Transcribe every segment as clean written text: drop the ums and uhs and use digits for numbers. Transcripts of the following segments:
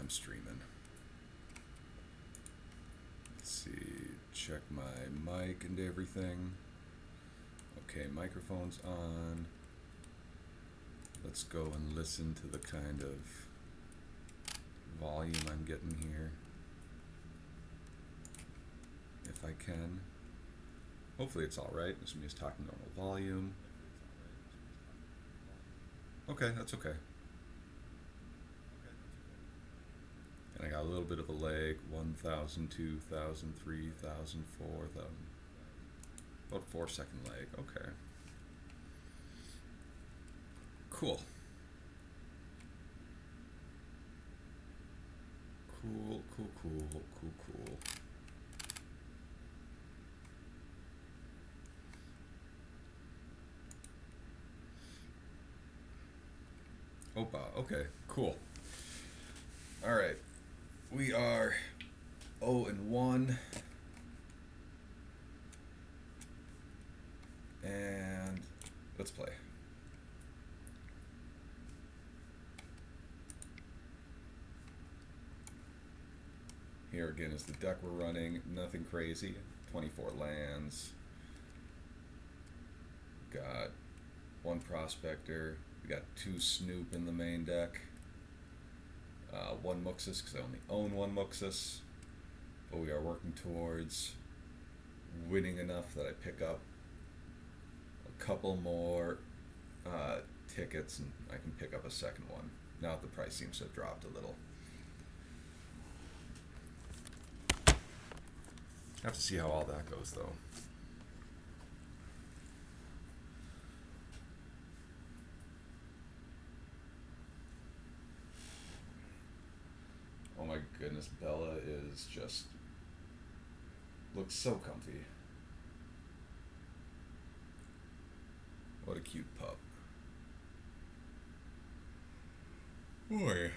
I'm streaming. Let's see, check my mic and everything. Okay, microphone's on. Let's go and listen to the kind of volume I'm getting here, if I can. Hopefully it's alright. This means talking normal volume. Okay, that's okay. And I got a little bit of a lag, 1,000, 2,000, 3,000, 4,000. About 4-second lag, okay. Cool. Cool. Opa, okay, cool. Alright. We are 0-1. And let's play. Here again is the deck we're running. Nothing crazy. 24 lands. Got 1 prospector. We got 2 Snoop in the main deck. 1 Muxus, because I only own 1 Muxus. But we are working towards winning enough that I pick up a couple more tickets and I can pick up a second one. Now that the price seems to have dropped a little. Have to see how all that goes, though. Oh my goodness, Bella is just looks so comfy. What a cute pup. Boy.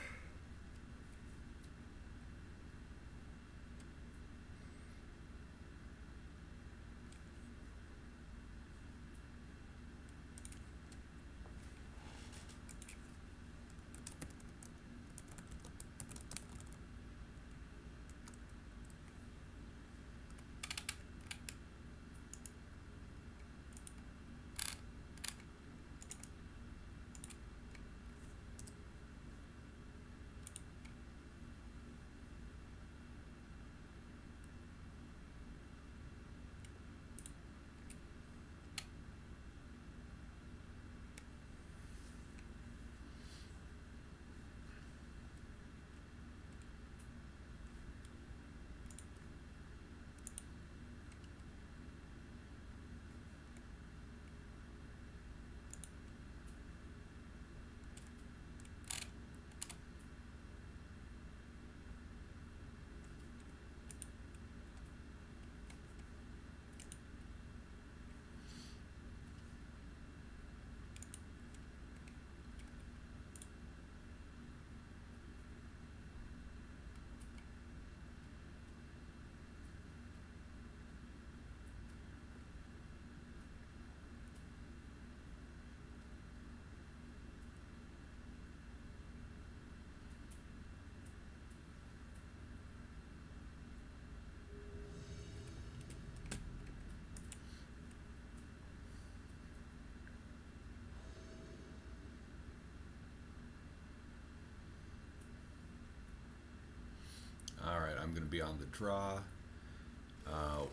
Alright, I'm going to be on the draw.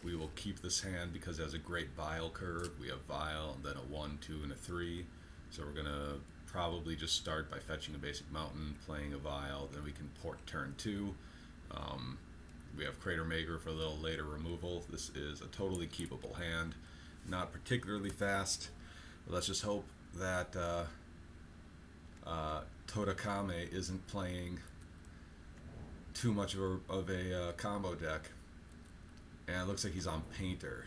We will keep this hand because it has a great Vial curve. We have Vial, and then a 1, 2, and a 3. So we're going to probably just start by fetching a basic mountain, playing a Vial, then we can port turn 2. We have Crater Maker for a little later removal. This is a totally keepable hand. Not particularly fast. But let's just hope that Todakame isn't playing too much of a combo deck. And it looks like he's on Painter.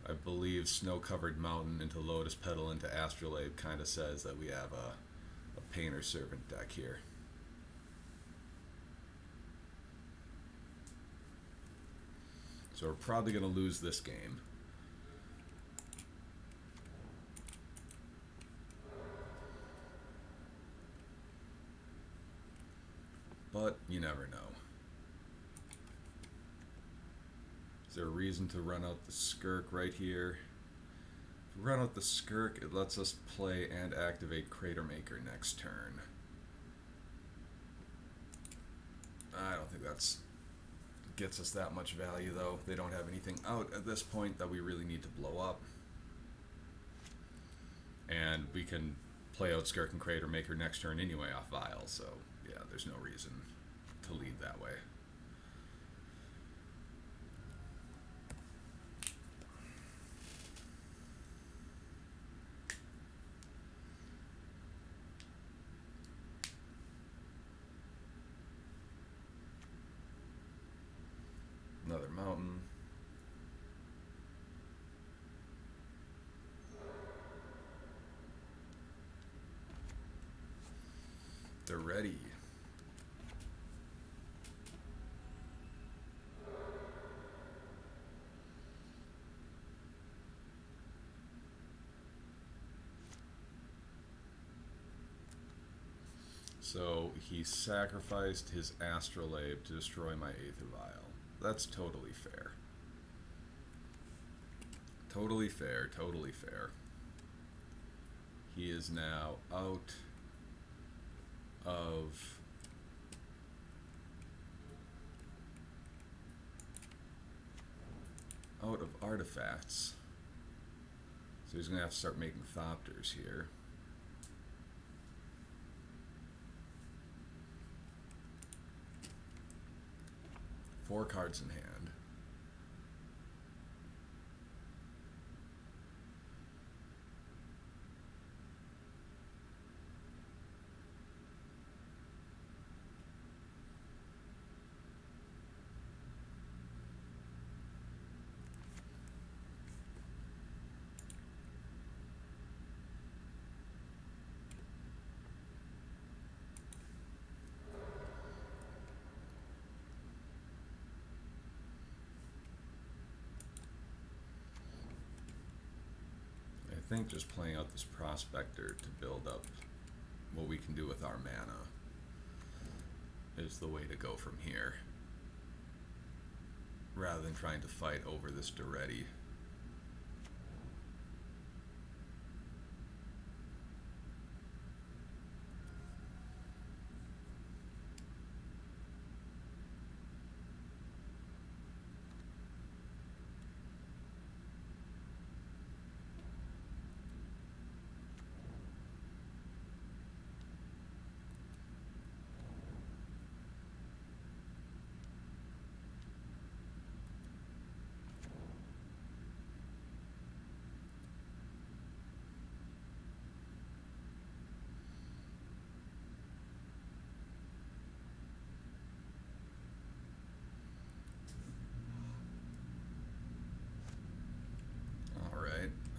I believe Snow-Covered Mountain into Lotus Petal into Astrolabe kind of says that we have a Painter Servant deck here. So we're probably going to lose this game. Is there a reason to run out the Skirk right here? If we run out the Skirk, it lets us play and activate Crater Maker next turn. I don't think that's gets us that much value, though. They don't have anything out at this point that we really need to blow up. And we can play out Skirk and Crater Maker next turn anyway off Vial, so yeah, there's no reason to lead that way. Another mountain. They're ready. So he sacrificed his Astrolabe to destroy my Aether Vial. That's totally fair. Totally fair, totally fair. He is now out of artifacts. So he's gonna have to start making Thopters here. Four cards in hand. I think just playing out this Prospector to build up what we can do with our mana is the way to go from here, rather than trying to fight over this Duretti.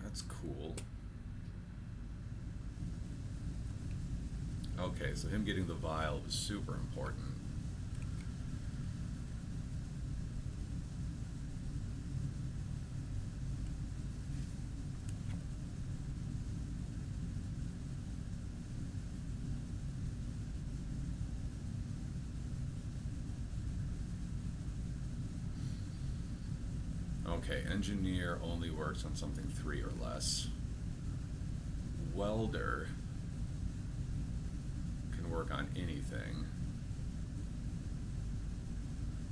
That's cool. Okay, so him getting the vial was super important. Okay, engineer only works on something 3 or less. Welder can work on anything.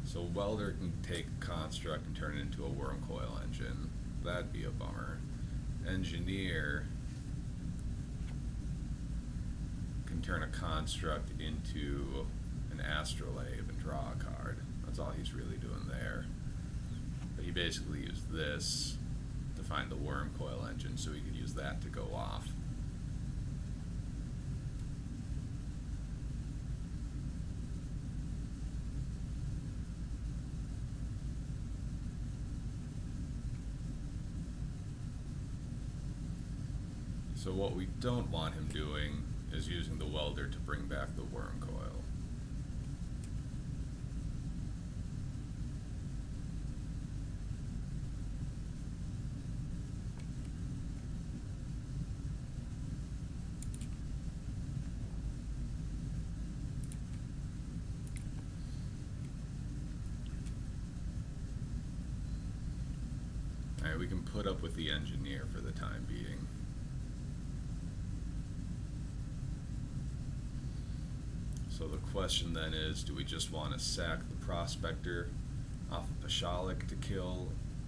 So welder can take construct and turn it into a worm coil engine. That'd be a bummer. Engineer can turn a construct into an astrolabe and draw a card. That's all he's really doing there. But he basically used this to find the worm coil engine so he could use that to go off. So what we don't want him doing is using the welder to bring back the worm coil. can put up with the engineer for the time being. So the question then is, do we just want to sack the prospector off of Pashalik to kill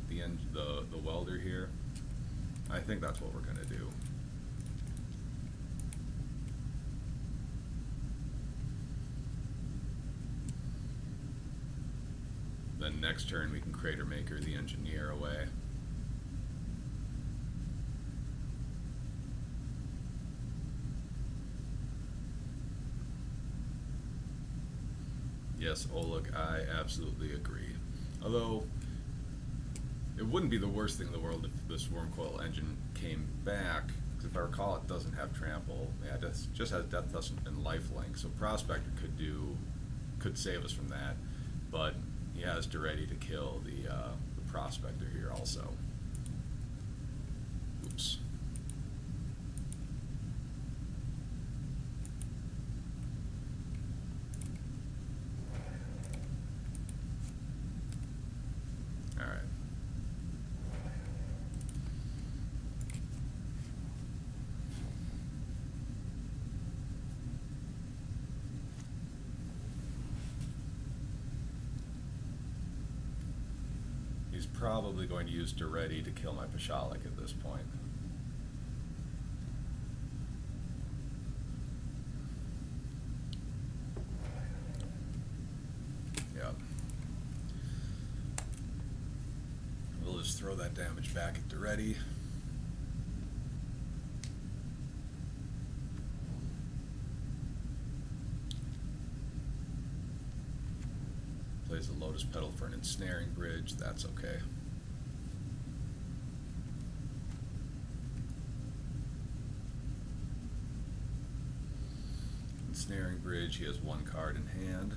the welder here? I think that's what we're going to do. Then next turn we can Crater Maker the engineer away. Yes, Oleg, I absolutely agree. Although, it wouldn't be the worst thing in the world if this Wormcoil engine came back, because if I recall it doesn't have trample. Yeah, it just has Death Thrust and Lifelink, so Prospector could save us from that, but he has to ready to kill the Prospector here also. Oops. Probably going to use Duretti to kill my Pashalik at this point. Yep. We'll just throw that damage back at Duretti. Plays a Lotus Petal for an Ensnaring Bridge, that's okay. Ensnaring Bridge, he has one card in hand.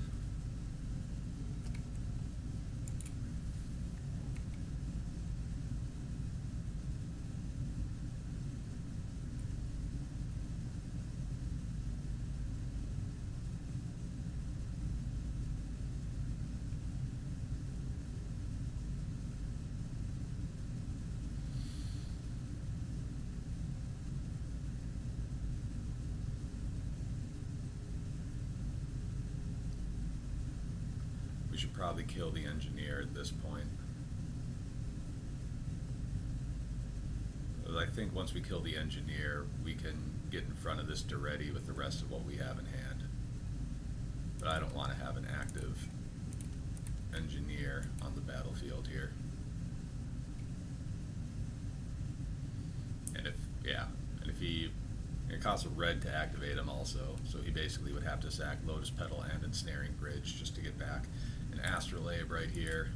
We should probably kill the engineer at this point. I think once we kill the engineer, we can get in front of this Duretti with the rest of what we have in hand. But I don't want to have an active engineer on the battlefield here. And it costs a red to activate him also, so he basically would have to sack Lotus Petal and Ensnaring Bridge just to get back. An Astrolabe right here.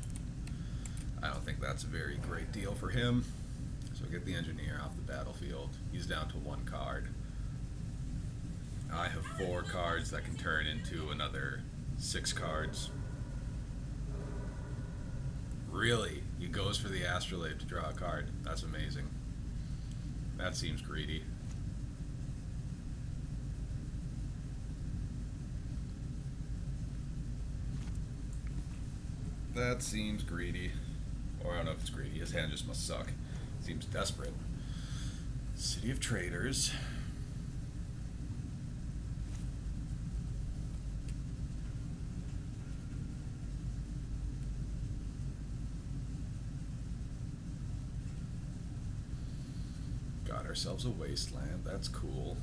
I don't think that's a very great deal for him. So get the engineer off the battlefield. He's down to one card. I have 4 cards that can turn into another 6 cards. Really? He goes for the Astrolabe to draw a card. That's amazing. That seems greedy. That seems greedy. Or I don't know if it's greedy. His hand just must suck. Seems desperate. City of Traders. Got ourselves a wasteland. That's cool.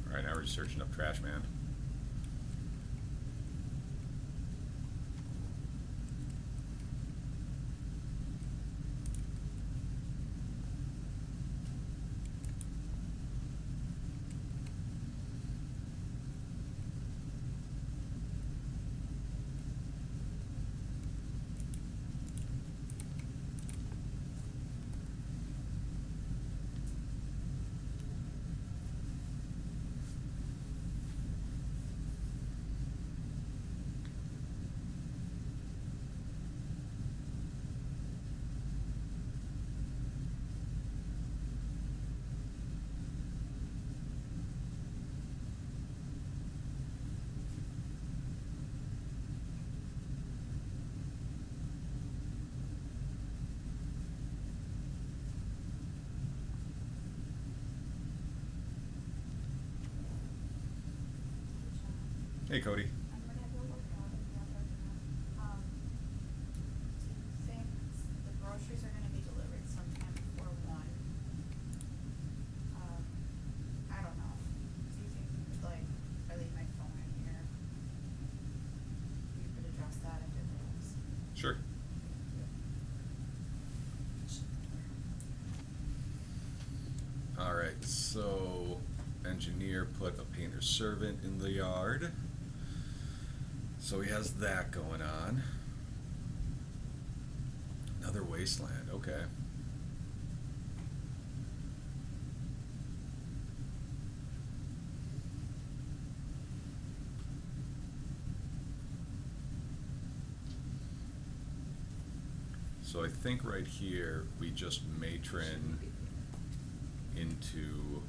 Alright, now we're just searching up Trash Man. Hey, Cody. I'm gonna go work out if you have time. Do you think the groceries are gonna be delivered sometime before 1? Um, I don't know. Do you think, like, if I leave my phone in here, you could address that if it moves? Sure. All right, so engineer put a painter servant in the yard. So he has that going on. Another wasteland, okay. So I think right here we just matron into,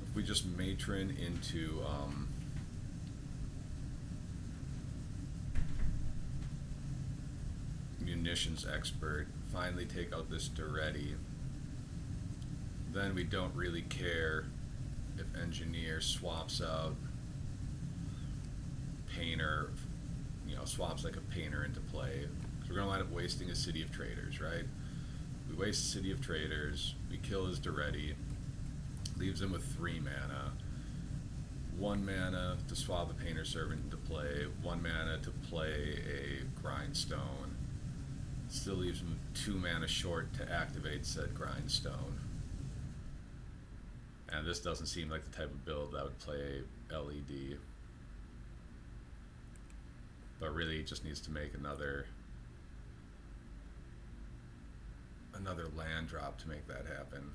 if we just matron into munitions expert, finally take out this Duretti, then we don't really care if engineer swaps out painter, swaps like a painter into play. So we're gonna wind up wasting a city of traders, right? We waste a city of traders, we kill his Duretti, leaves him with 3 mana. 1 mana to swap a painter servant into play, 1 mana to play a grindstone. Still leaves him 2 mana short to activate said grindstone. And this doesn't seem like the type of build that would play LED. But really, it just needs to make another land drop to make that happen.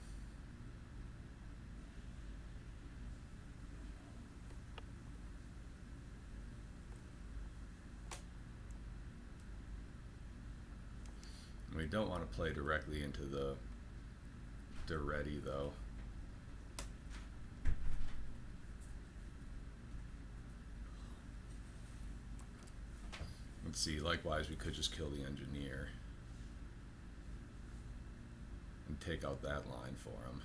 We don't want to play directly into the Duretti though. Let's see, likewise we could just kill the engineer and take out that line for him.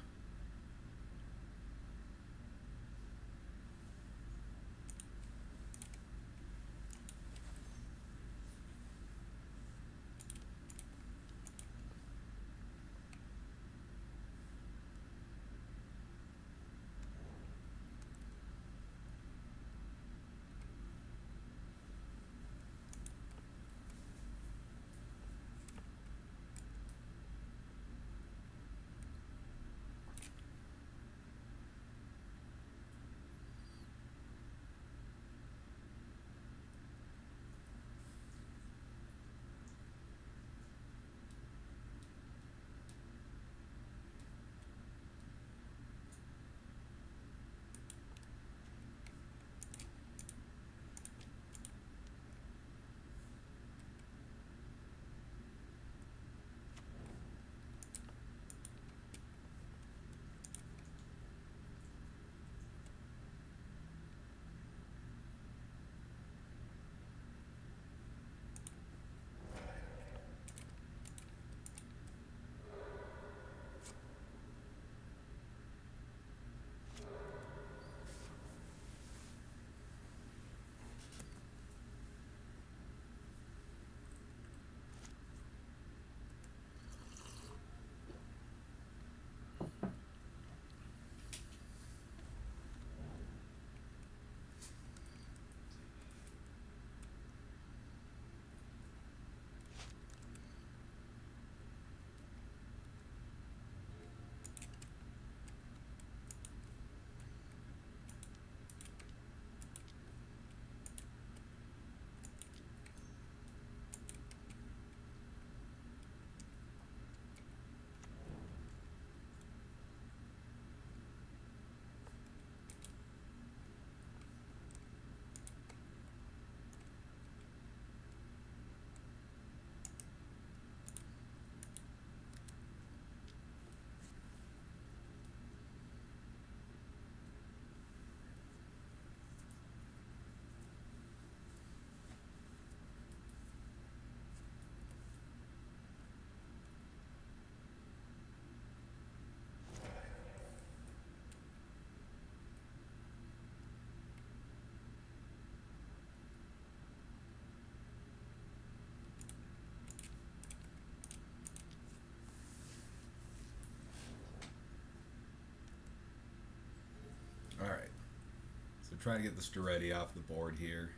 Trying to get this Duretti off the board here.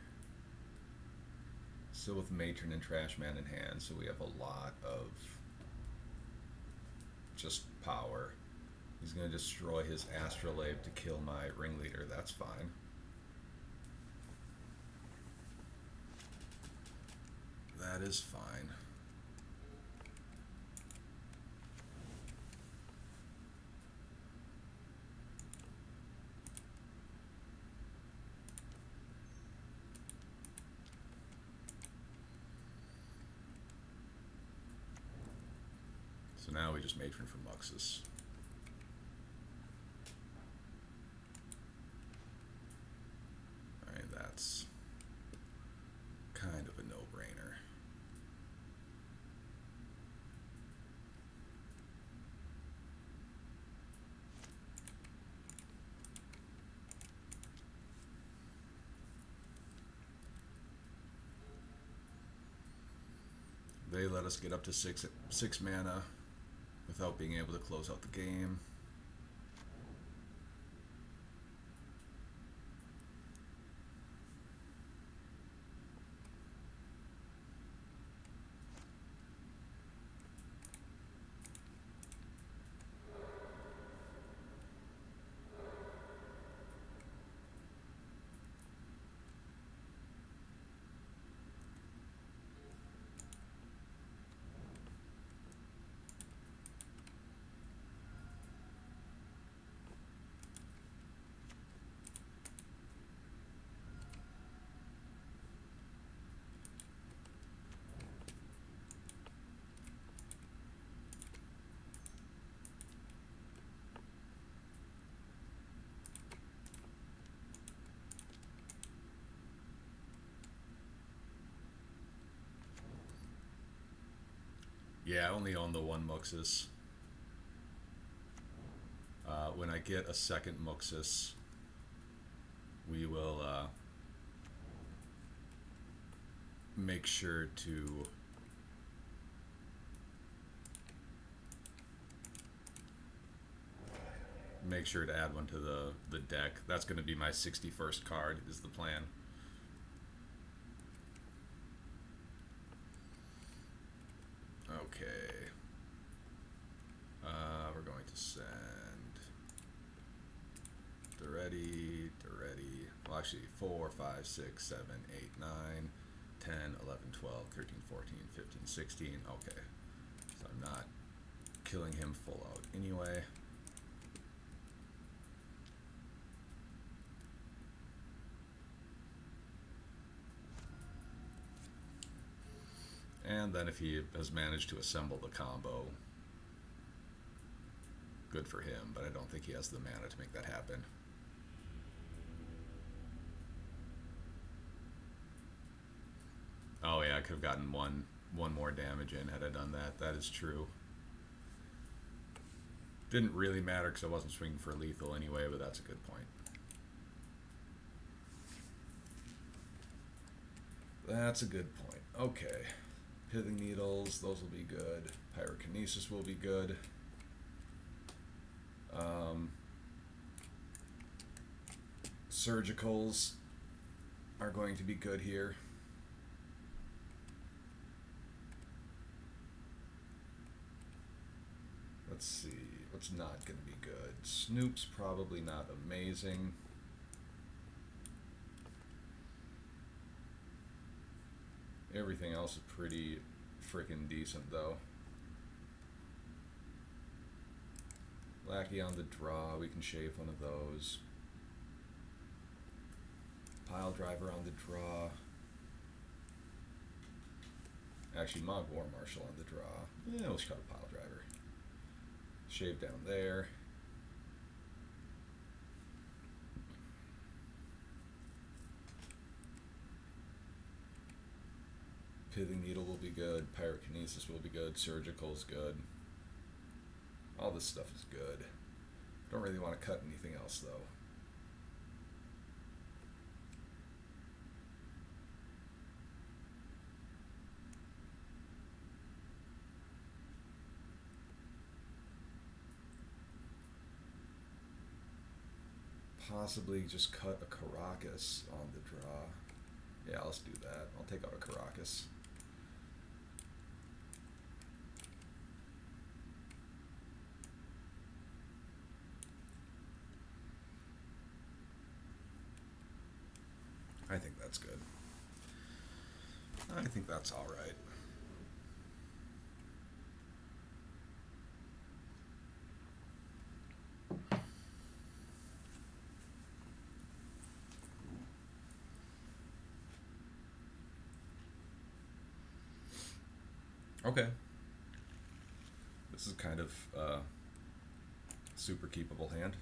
Still with Matron and Trash Man in hand, so we have a lot of just power. He's going to destroy his Astrolabe to kill my Ringleader. That's fine. That is fine. So now we just Matron for Muxus. Alright, that's kind of a no-brainer. They let us get up to six mana without being able to close out the game. Yeah, I only own the one Muxus. When I get a second Muxus, we will make sure to add one to the deck. That's going to be my 61st card, is the plan. Okay. We're going to send Duretti. Well, actually, 4, 5, 6, 7, 8, 9, 10, 11, 12, 13, 14, 15, 16. Okay. So I'm not killing him full out anyway. And then if he has managed to assemble the combo, good for him, but I don't think he has the mana to make that happen. Oh yeah, I could have gotten one more damage in had I done that. That is true. Didn't really matter because I wasn't swinging for lethal anyway, but that's a good point. That's a good point. Okay. Pithing Needles, those will be good. Pyrokinesis will be good. Surgicals are going to be good here. Let's see, what's not going to be good? Snoop's probably not amazing. Everything else is pretty freaking decent, though. Lackey on the draw, we can shave one of those. Pile Driver on the draw. Actually, Mog War Marshal on the draw. Yeah, let's cut a Pile Driver. Shave down there. Pithing Needle will be good. Pyrokinesis will be good. Surgical's good. All this stuff is good. Don't really want to cut anything else, though. possibly just cut a Caracas on the draw. Yeah, let's do that. I'll take out a Caracas. I think that's good. I think that's all right. Okay. This is kind of super keepable hand.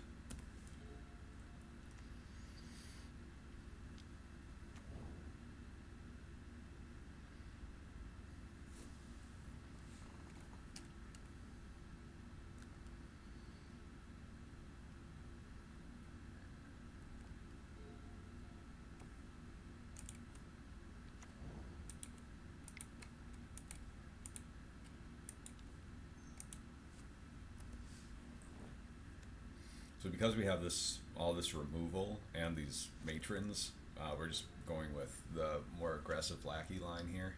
So because we have all this removal and these matrons, we're just going with the more aggressive lackey line here.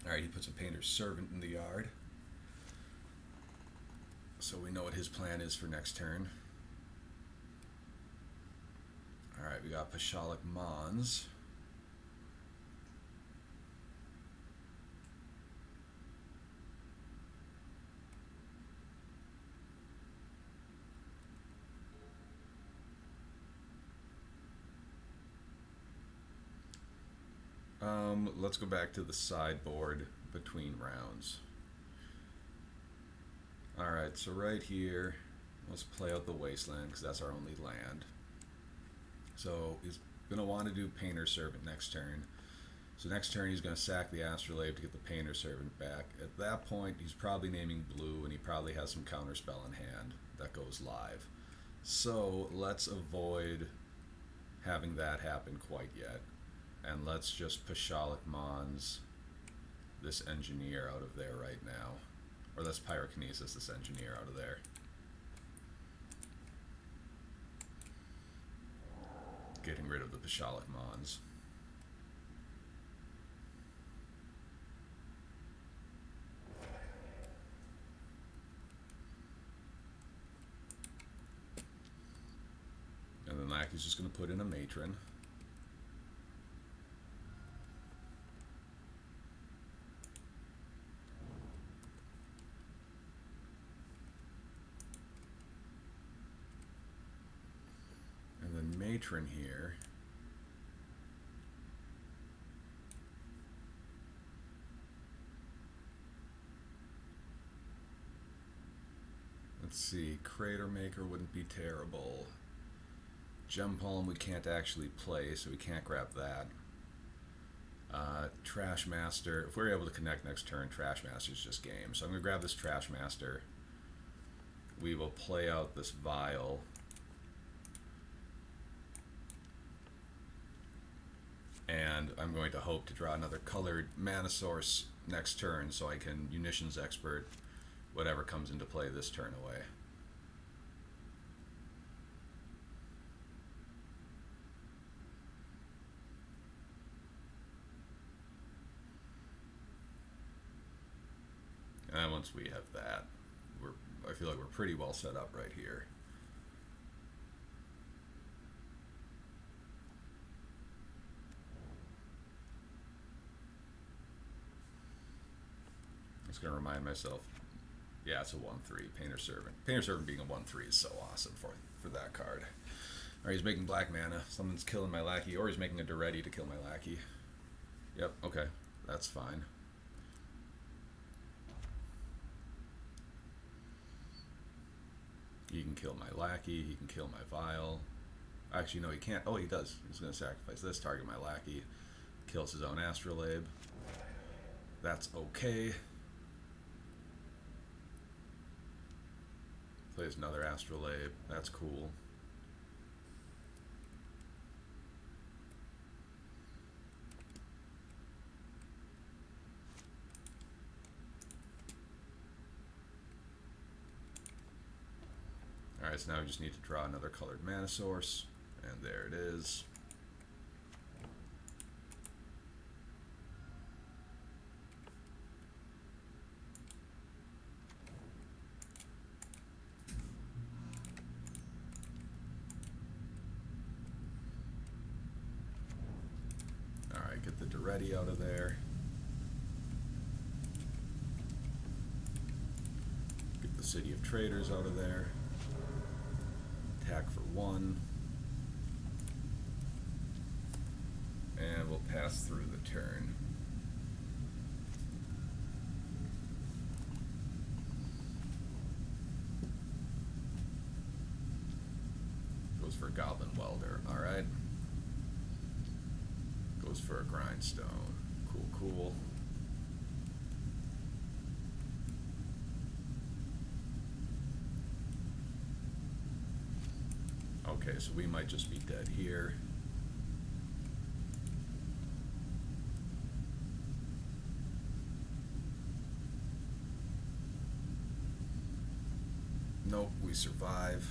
Alright, he puts a painter's servant in the yard. So we know what his plan is for next turn. Alright, we got Pashalik Mons. Let's go back to the sideboard between rounds. Alright, so right here, let's play out the Wasteland because that's our only land. So he's going to want to do Painter Servant next turn. So next turn he's going to sack the Astrolabe to get the Painter Servant back. At that point he's probably naming blue and he probably has some counterspell in hand that goes live. So let's avoid having that happen quite yet. And let's just Pashalik Mons this Engineer out of there right now. Or let's Pyrokinesis this Engineer out of there. Getting rid of the Pashalik Mons. And then Lackey's just going to put in a Matron. And then Matron here. Let's see, Crater Maker wouldn't be terrible. Gem Palm we can't actually play, so we can't grab that. Trash Master, if we're able to connect next turn, Trash Master's just game. So I'm going to grab this Trash Master. We will play out this Vial. And I'm going to hope to draw another colored mana source next turn so I can Munitions Expert whatever comes into play this turn away. And once we have that, I feel like we're pretty well set up right here. I'm just going to remind myself, yeah, it's a 1-3, Painter Servant. Painter Servant being a 1-3 is so awesome for that card. Alright, he's making black mana. Someone's killing my Lackey, or he's making a Duretti to kill my Lackey. Yep, okay, that's fine. He can kill my Lackey, he can kill my Vial. Actually, no, he can't. Oh, he does. He's going to sacrifice this, target my Lackey, kills his own Astrolabe. That's okay. Plays another Astrolabe. That's cool. Alright, so now we just need to draw another colored mana source, and there it is. Alright, get the Duretti out of there. Get the City of Traders out of there. Attack for 1. And we'll pass through the turn. Goes for a Goblin Welder, alright. Goes for a Grindstone. Cool, cool. Okay, so we might just be dead here. Nope, we survive.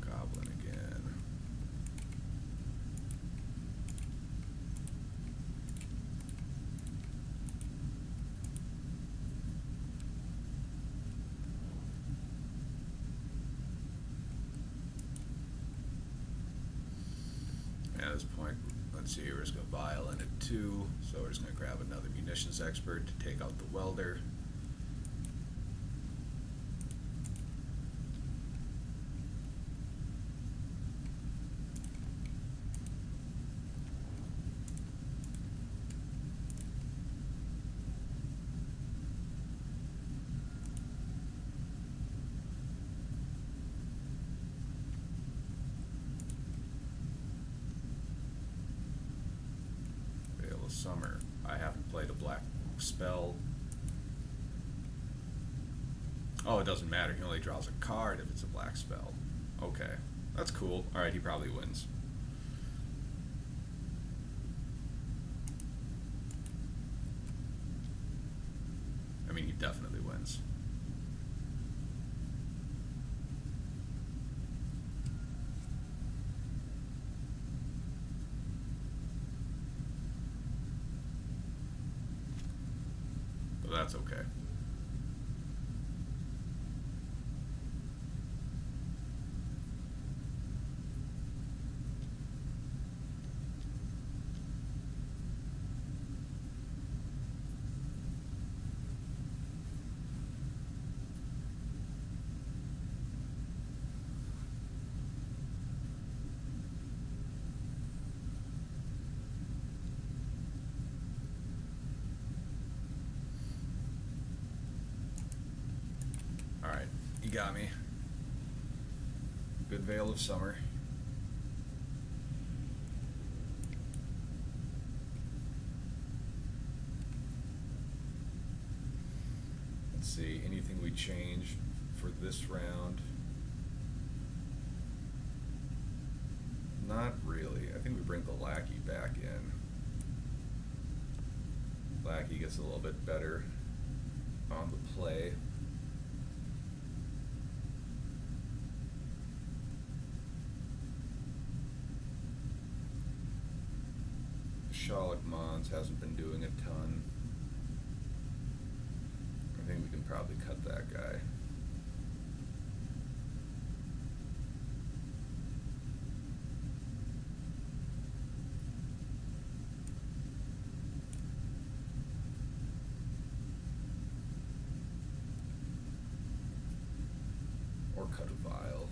Goblin again. At this point, let's see, we're just going to Vial in at 2, so we're just going to grab another Munitions Expert to take out the Welder. Summer. I haven't played a black spell. Oh, it doesn't matter. He only draws a card if it's a black spell. Okay. That's cool. Alright, he probably wins. I mean, he definitely wins. But that's okay. Alright, you got me. Good Veil of Summer. Let's see, anything we change for this round? Not really. I think we bring the Lackey back in. Lackey gets a little bit better on the play. Sherlock Mons hasn't been doing a ton. I think we can probably cut that guy. Or cut a Vial.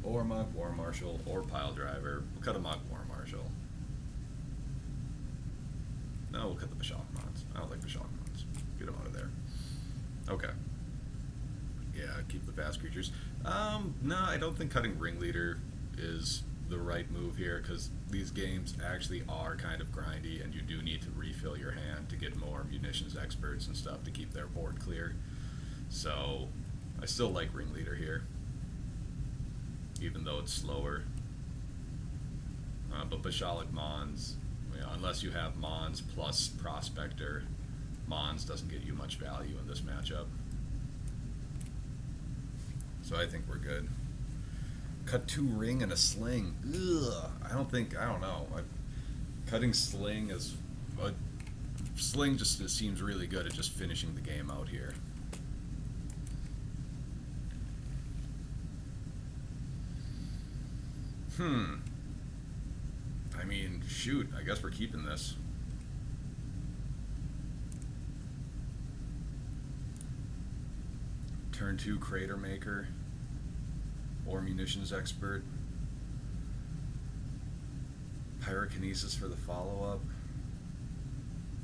Or Mock War Marshal, or Pile Driver. We'll cut a Mock War Marshal. No, we'll cut the Bashalk Mons. I don't like Bashalk Mons. Get them out of there. Okay. Yeah, keep the fast creatures. No, I don't think cutting Ringleader is the right move here, because these games actually are kind of grindy, and you do need to refill your hand to get more Munitions Experts and stuff to keep their board clear. So, I still like Ringleader here, even though it's slower. But Bashalik Mons, unless you have Mons plus Prospector, Mons doesn't get you much value in this matchup. So I think we're good. Cut 2 ring and a sling. Ugh. I don't know. Cutting sling is... Sling just seems really good at just finishing the game out here. I mean, shoot, I guess we're keeping this. Turn 2 Crater Maker or Munitions Expert. Pyrokinesis for the follow-up.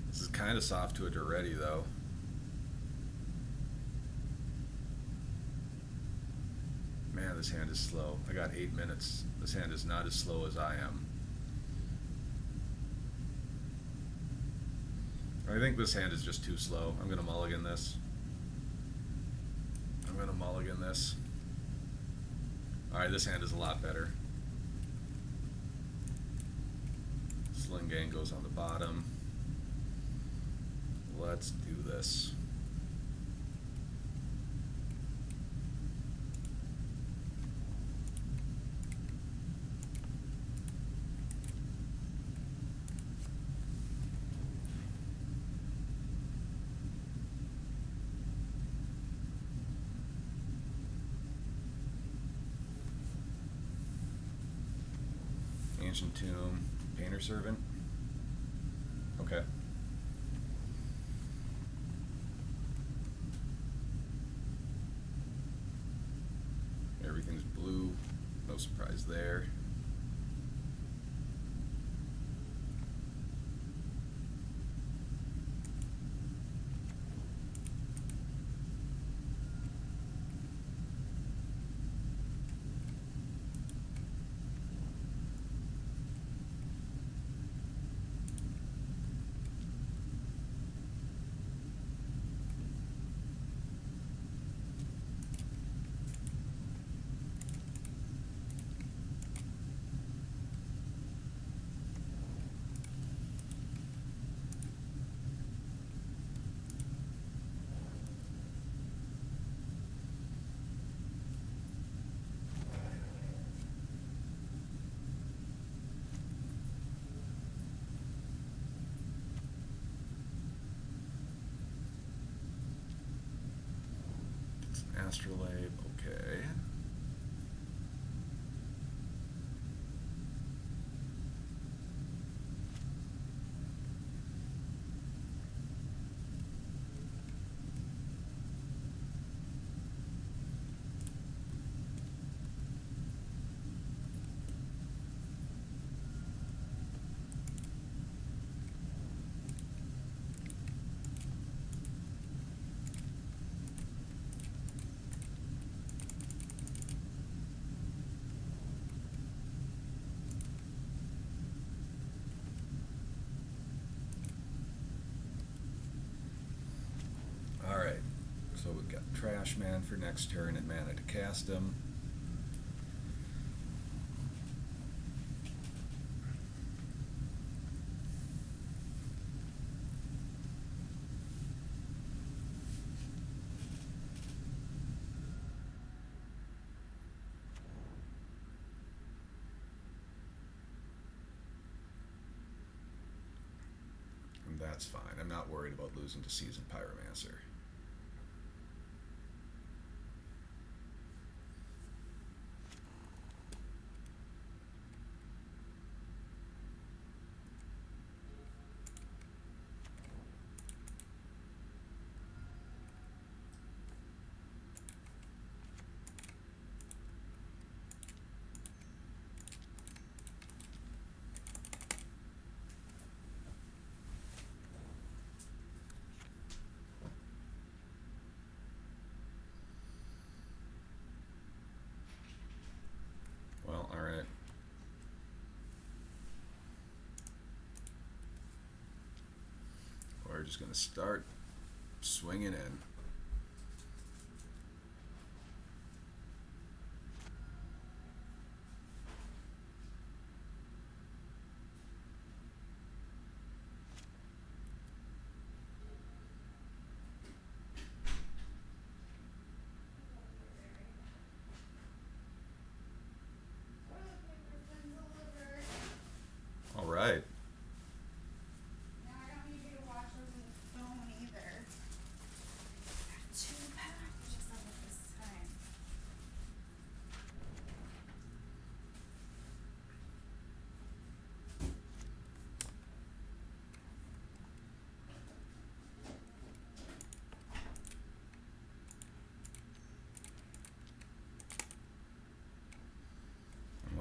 This is kind of soft to it already, though. Man, this hand is slow. I got 8 minutes. This hand is not as slow as I am. I think this hand is just too slow. I'm going to mulligan this. Alright, this hand is a lot better. Sling Gang goes on the bottom. Let's do this. Ancient Tomb, Painter Servant. Okay. Everything's blue. No surprise there. Astrolabe, okay. Alright, so we've got Trash Man for next turn and mana to cast him. And that's fine. I'm not worried about losing to Seasoned Pyromancer. Well, alright. We're just going to start swinging in.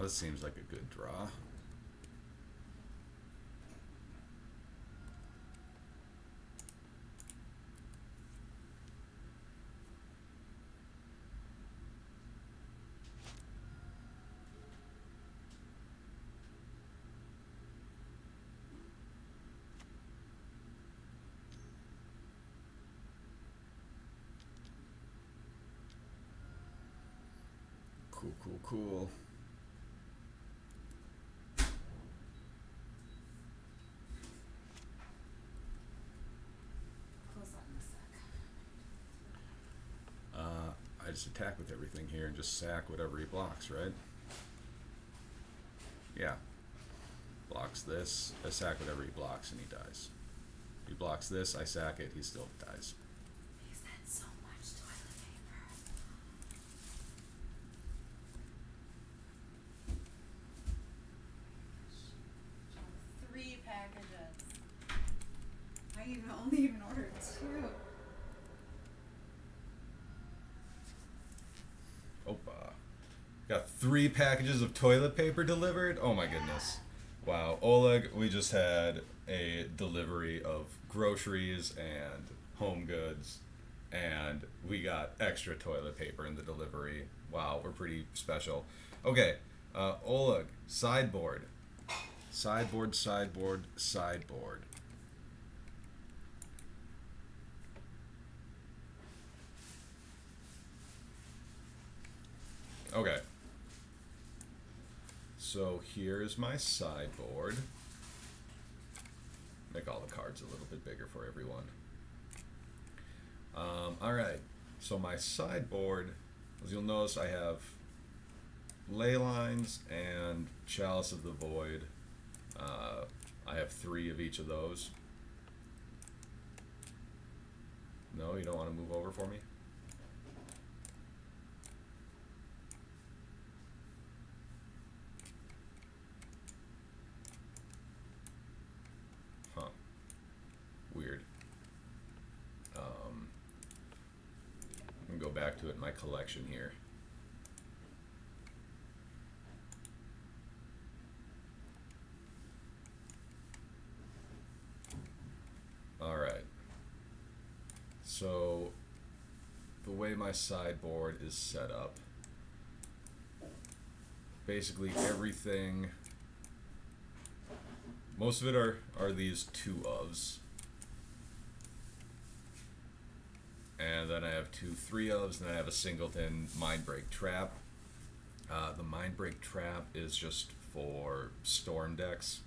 this seems like a good draw. Cool, cool, cool. Close that in a sec. I just attack with everything here and just sack whatever he blocks, right? Yeah. Blocks this, I sack whatever he blocks and he dies. He blocks this, I sack it, he still dies. Because that's so much toilet paper. Three packages. Only even ordered two. Opa. Got 3 packages of toilet paper delivered? Oh my goodness. Wow. Oleg, we just had a delivery of groceries and home goods, and we got extra toilet paper in the delivery. Wow, we're pretty special. Okay, Oleg, sideboard. Sideboard, sideboard, sideboard. Okay. So here's my sideboard. Make all the cards a little bit bigger for everyone. Alright, so my sideboard, as you'll notice, I have Ley Lines and Chalice of the Void. I have 3 of each of those. No, you don't want to move over for me? Huh. Weird. I'm gonna go back to it in my collection here. Alright. So, the way my sideboard is set up, basically everything, most of it are these 2 ofs. And then I have 2 3 ofs, and then I have a singleton Mindbreak Trap. The Mindbreak Trap is just for storm decks,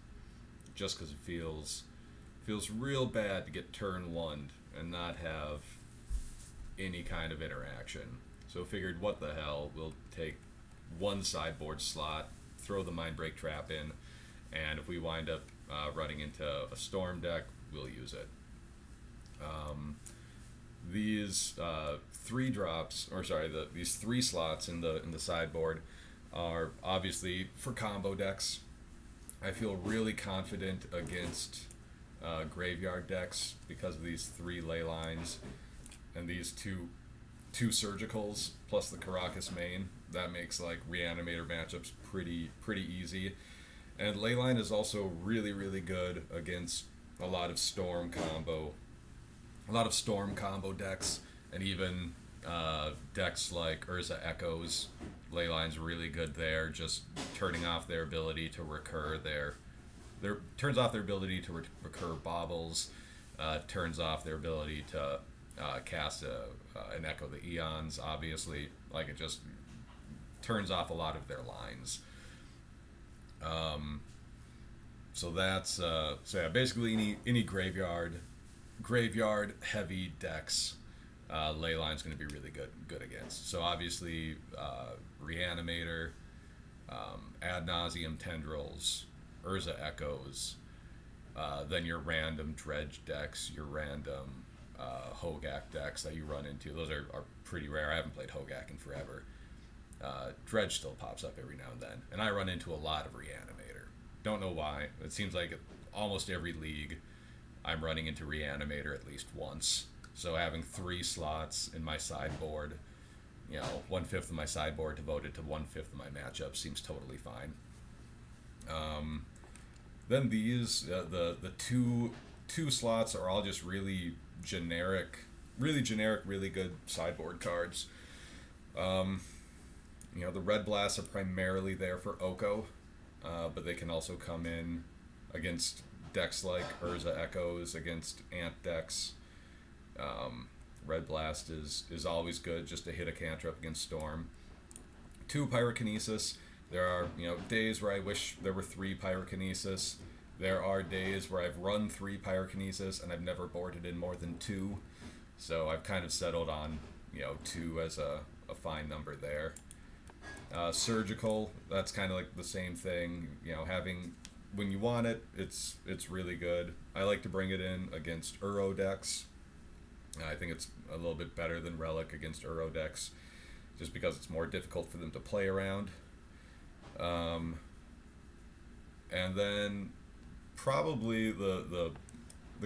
just because it feels real bad to get turn 1 and not have any kind of interaction. So figured, what the hell, we'll take 1 sideboard slot, throw the Mindbreak Trap in, and if we wind up running into a storm deck, we'll use it. These 3 drops, or sorry, these 3 slots in the sideboard are obviously for combo decks. I feel really confident against graveyard decks because of these 3 Ley Lines and these two surgicals plus the Caracas main. That makes like Reanimator matchups pretty easy. And Leyline is also really good against a lot of storm combo decks, and even decks like Urza Echoes. Leyline's really good there, just turning off their ability to recur turns off their ability to recur baubles, turns off their ability to cast an Echo the Eons, obviously. Like, it just turns off a lot of their lines. So that's so yeah, basically any graveyard heavy decks, Leyline's going to be really good against. So obviously Reanimator, Ad Nauseam Tendrils, Urza Echoes, then your random Dredge decks, your random Hogak decks that you run into. Those are pretty rare. I haven't played Hogak in forever. Dredge still pops up every now and then, and I run into a lot of Reanimator. Don't know why. It seems like almost every league I'm running into Reanimator at least once. So having 3 slots in my sideboard 1/5 of my sideboard devoted to 1/5 of my matchup seems totally fine. Then these the two slots are all just really generic, really good sideboard cards. The red blasts are primarily there for Oko, but they can also come in against decks like Urza Echoes, against Ant decks. Red Blast is always good just to hit a cantrip against Storm. 2 Pyrokinesis. There are days where I wish there were 3 Pyrokinesis. There are days where I've run 3 Pyrokinesis and I've never boarded in more than 2. So I've kind of settled on 2 as a fine number there. Surgical, that's kind of like the same thing. Having when you want it, it's really good. I like to bring it in against Uro decks. I think it's a little bit better than Relic against Uro decks, just because it's more difficult for them to play around. And then probably the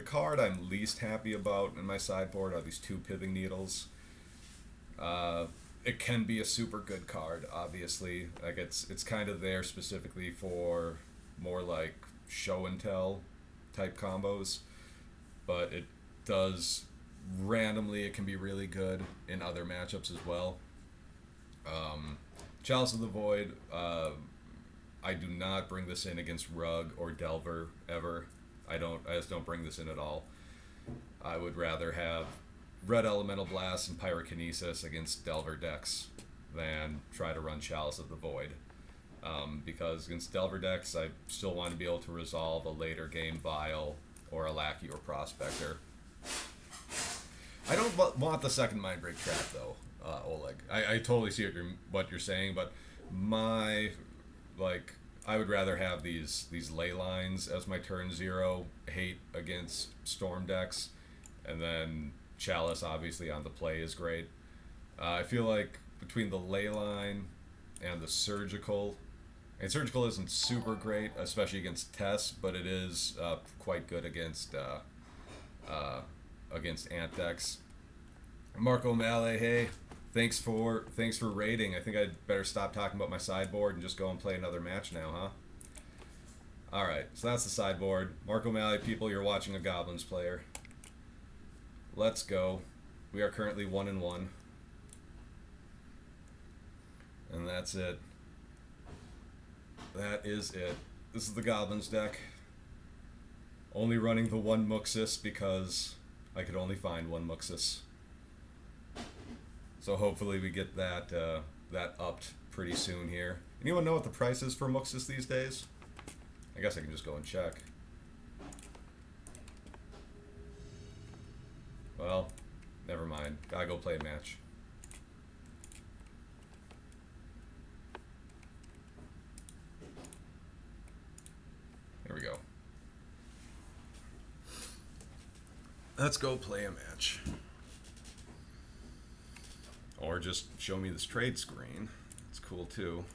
card I'm least happy about in my sideboard are these 2 Pithing Needles. It can be a super good card, obviously. Like it's kind of there specifically for more like show and tell type combos, but it does randomly, it can be really good in other matchups as well. Chalice of the Void, I do not bring this in against Rug or Delver ever. I just don't bring this in at all. I would rather have Red Elemental Blast and Pyrokinesis against Delver decks than try to run Chalice of the Void. Because against Delver decks, I still want to be able to resolve a later game Vial or a Lackey or Prospector. I don't want the second Mindbreak trap though, Oleg. I totally see what you're saying, but I would rather have these ley lines as my turn 0 hate against Storm decks, and then Chalice obviously on the play is great. I feel like between the ley line and the surgical, and surgical isn't super great, especially against Tess, but it is quite good against Ant decks. Mark O'Malley, hey, thanks for raiding. I think I'd better stop talking about my sideboard and just go and play another match now, huh? All right, so that's the sideboard. Mark O'Malley, people, you're watching a Goblins player. Let's go. We are currently 1-1, and that's it. That is it. This is the Goblins deck. Only running the 1 Muxus because I could only find 1 Muxus. So hopefully we get that upped pretty soon here. Anyone know what the price is for Muxus these days? I guess I can just go and check. Well, never mind. Gotta go play a match. There we go. Let's go play a match. Or just show me this trade screen. It's cool too.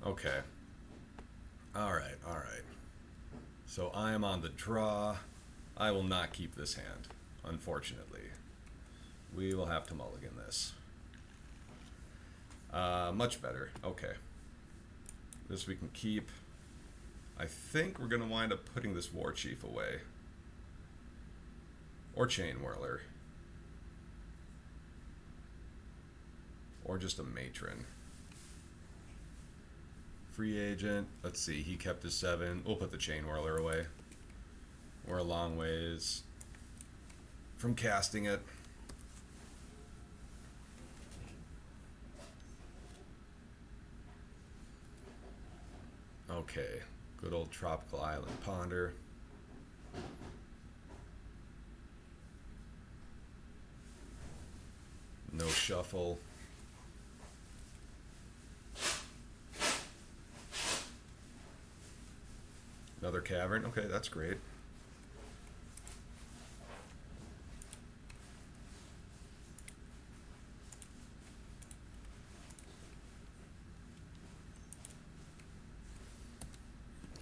Okay. Alright. So I am on the draw. I will not keep this hand, unfortunately. We will have to mulligan this. Much better. Okay. This we can keep. I think we're going to wind up putting this War Chief away. Or Chain Whirler. Or just a Matron. Free Agent. Let's see. He kept his 7. We'll put the Chain Whirler away. We're a long ways from casting it. Okay. Good old Tropical Island Ponder. No shuffle. Another Cavern. Okay, that's great.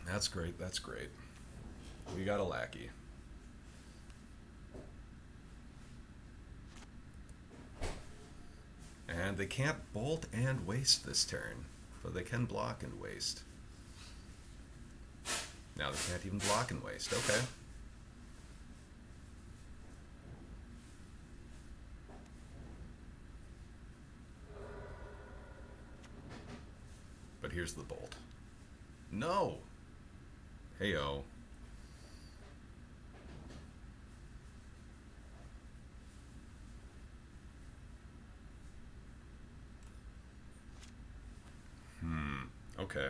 That's great. That's great. We got a Lackey. And they can't bolt and waste this turn, but they can block and waste. Now they can't even block and waste. Okay. But here's the bolt. No! Heyo. Okay.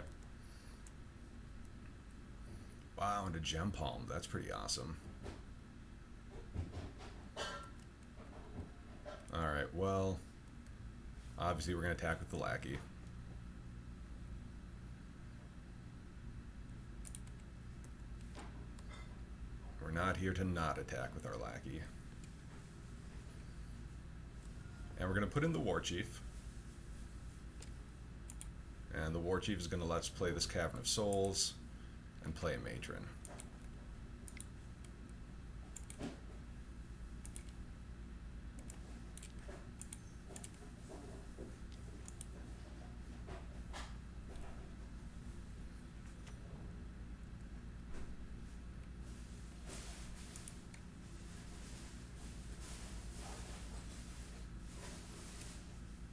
Wow, and a gem palm. That's pretty awesome. Alright, well, obviously we're going to attack with the lackey. We're not here to not attack with our lackey. And we're going to put in the war chief. And the war chief is going to let us play this Cavern of Souls and play a matron.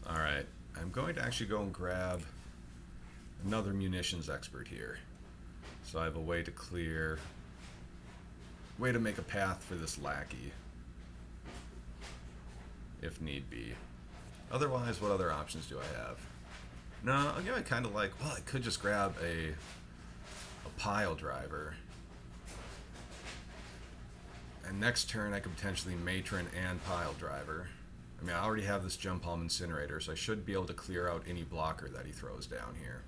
Alright, I'm going to actually go and grab another munitions expert here. So I have a way to clear, way to make a path for this lackey, if need be. Otherwise, what other options do I have? No, you know, I kind of like, well, I could just grab a pile driver. And next turn I could potentially matron and pile driver. I mean, I already have this gem palm incinerator, so I should be able to clear out any blocker that he throws down here.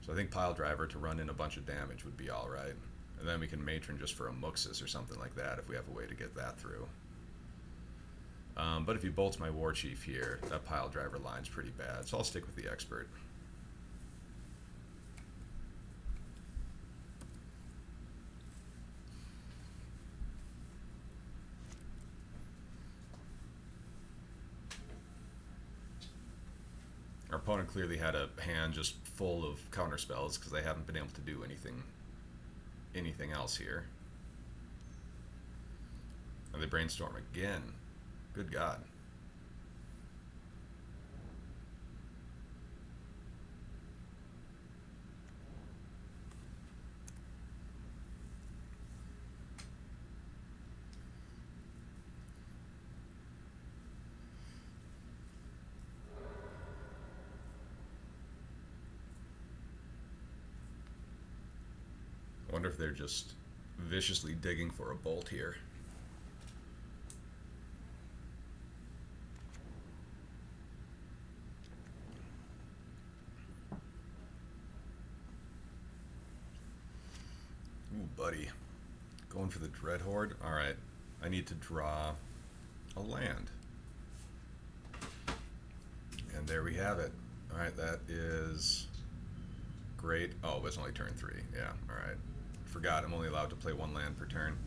So I think pile driver to run in a bunch of damage would be alright. And then we can matron just for a Muxus or something like that if we have a way to get that through. But if he bolts my war chief here, that pile driver line's pretty bad, so I'll stick with the expert. Our opponent clearly had a hand just full of counter spells because they haven't been able to do anything else here. And they brainstorm again. Good God. I wonder if they're just viciously digging for a bolt here. Ooh, buddy. Going for the Dread Horde? Alright. I need to draw a land. And there we have it. Alright, that is great. Oh, it's only turn 3. Yeah, alright. Forgot I'm only allowed to play one land per turn.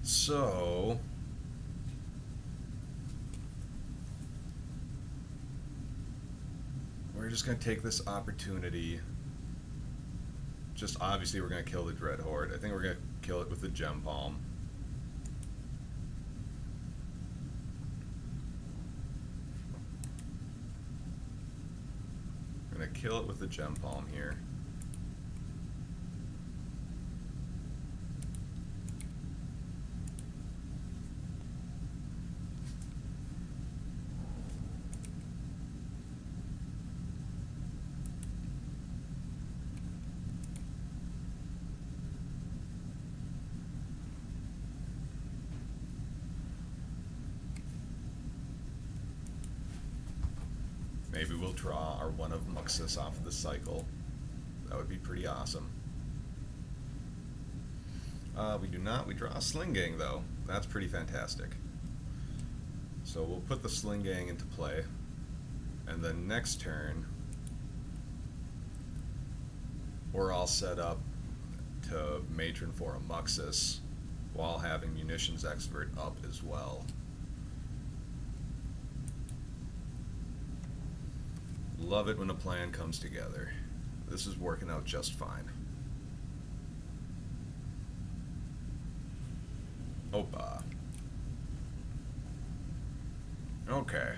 So we're just going to take this opportunity. Just obviously we're going to kill the Dread Horde. I think we're going to kill it with the Gem Palm. We're going to kill it with the Gem Palm here. Maybe we'll draw our one of Muxus off of the cycle. That would be pretty awesome. We do not. We draw a Sling Gang, though. That's pretty fantastic. So we'll put the Sling Gang into play. And then next turn, we're all set up to matron for a Muxus while having Munitions Expert up as well. love it when a plan comes together. This is working out just fine. Opa. Okay.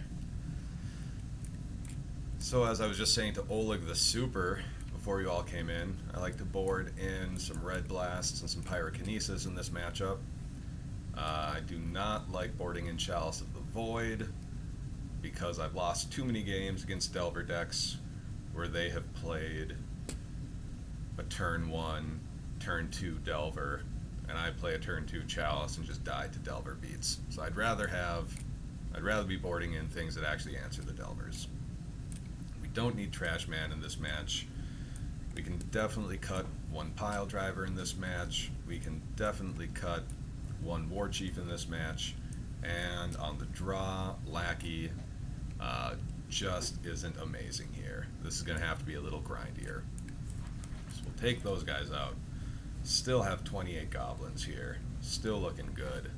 So as I was just saying to Oleg the Super before you all came in, I like to board in some Red Blasts and some Pyrokinesis in this matchup. I do not like boarding in Chalice of the Void because I've lost too many games against Delver decks where they have played a turn 1, turn 2 Delver, and I play a turn 2 Chalice and just die to Delver beats. So I'd rather be boarding in things that actually answer the Delvers. We don't need Trash Man in this match. We can definitely cut one Pile Driver in this match. We can definitely cut one War Chief in this match. And on the draw, Lackey just isn't amazing here. This is going to have to be a little grindier. So we'll take those guys out. Still have 28 Goblins here. Still looking good.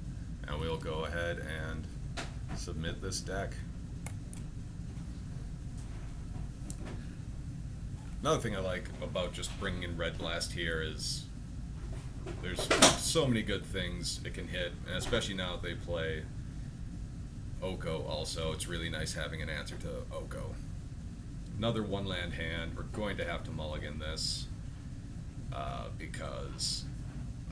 And we'll go ahead and submit this deck. Another thing I like about just bringing in Red Blast here is there's so many good things it can hit, and especially now that they play Oko also, it's really nice having an answer to Oko. Another one land hand. We're going to have to mulligan this because,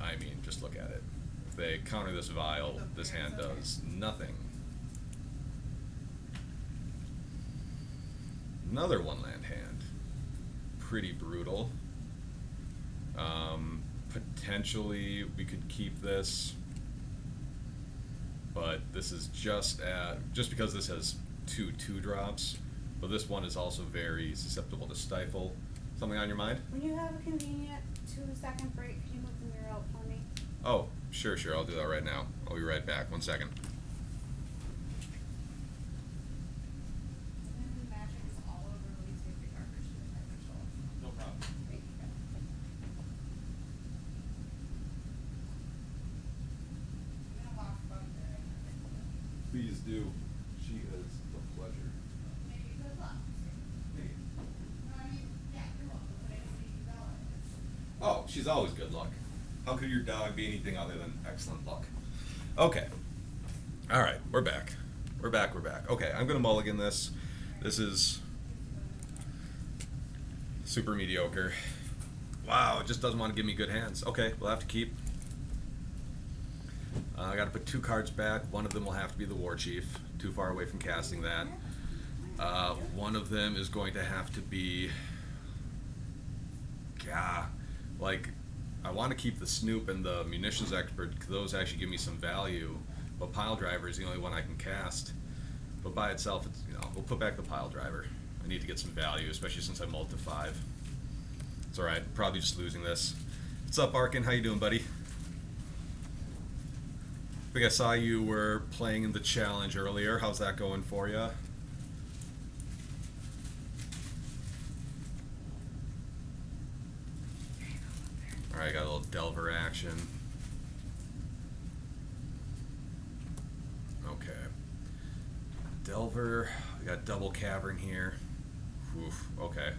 I mean, just look at it. If they counter this Vial, this hand does nothing. Another one land hand. Pretty brutal. Potentially we could keep this, but this is just because this has two 2-drops, but this one is also very susceptible to Stifle. Something on your mind? When you have a convenient 2-second break, can you look the mirror out for me? Oh, sure, I'll do that right now. I'll be right back. 1 second. Magic is all over. Please take the garbage to the garbage hole. No problem. Thank you. I'm gonna walk above there. Please do. She is a pleasure. Maybe good luck. Me? No, I mean, yeah, you're welcome, but I don't need you going. Oh, she's always good luck. How could your dog be anything other than excellent luck? Okay. Alright, we're back. We're back. Okay, I'm gonna mulligan this. This is super mediocre. Wow, it just doesn't want to give me good hands. Okay, we'll have to keep. I gotta put 2 cards back. One of them will have to be the War Chief. Too far away from casting that. One of them is going to have to be... Yeah, like, I want to keep the Snoop and the Munitions Expert because those actually give me some value. But Pile Driver is the only one I can cast. But by itself, it's, we'll put back the Pile Driver. I need to get some value, especially since I mulled to 5. It's alright, probably just losing this. What's up, Arkin? How you doing, buddy? I think I saw you were playing in the challenge earlier. How's that going for you? Alright, got a little Delver action. Okay. Delver, we got double Cavern here. Oof, okay.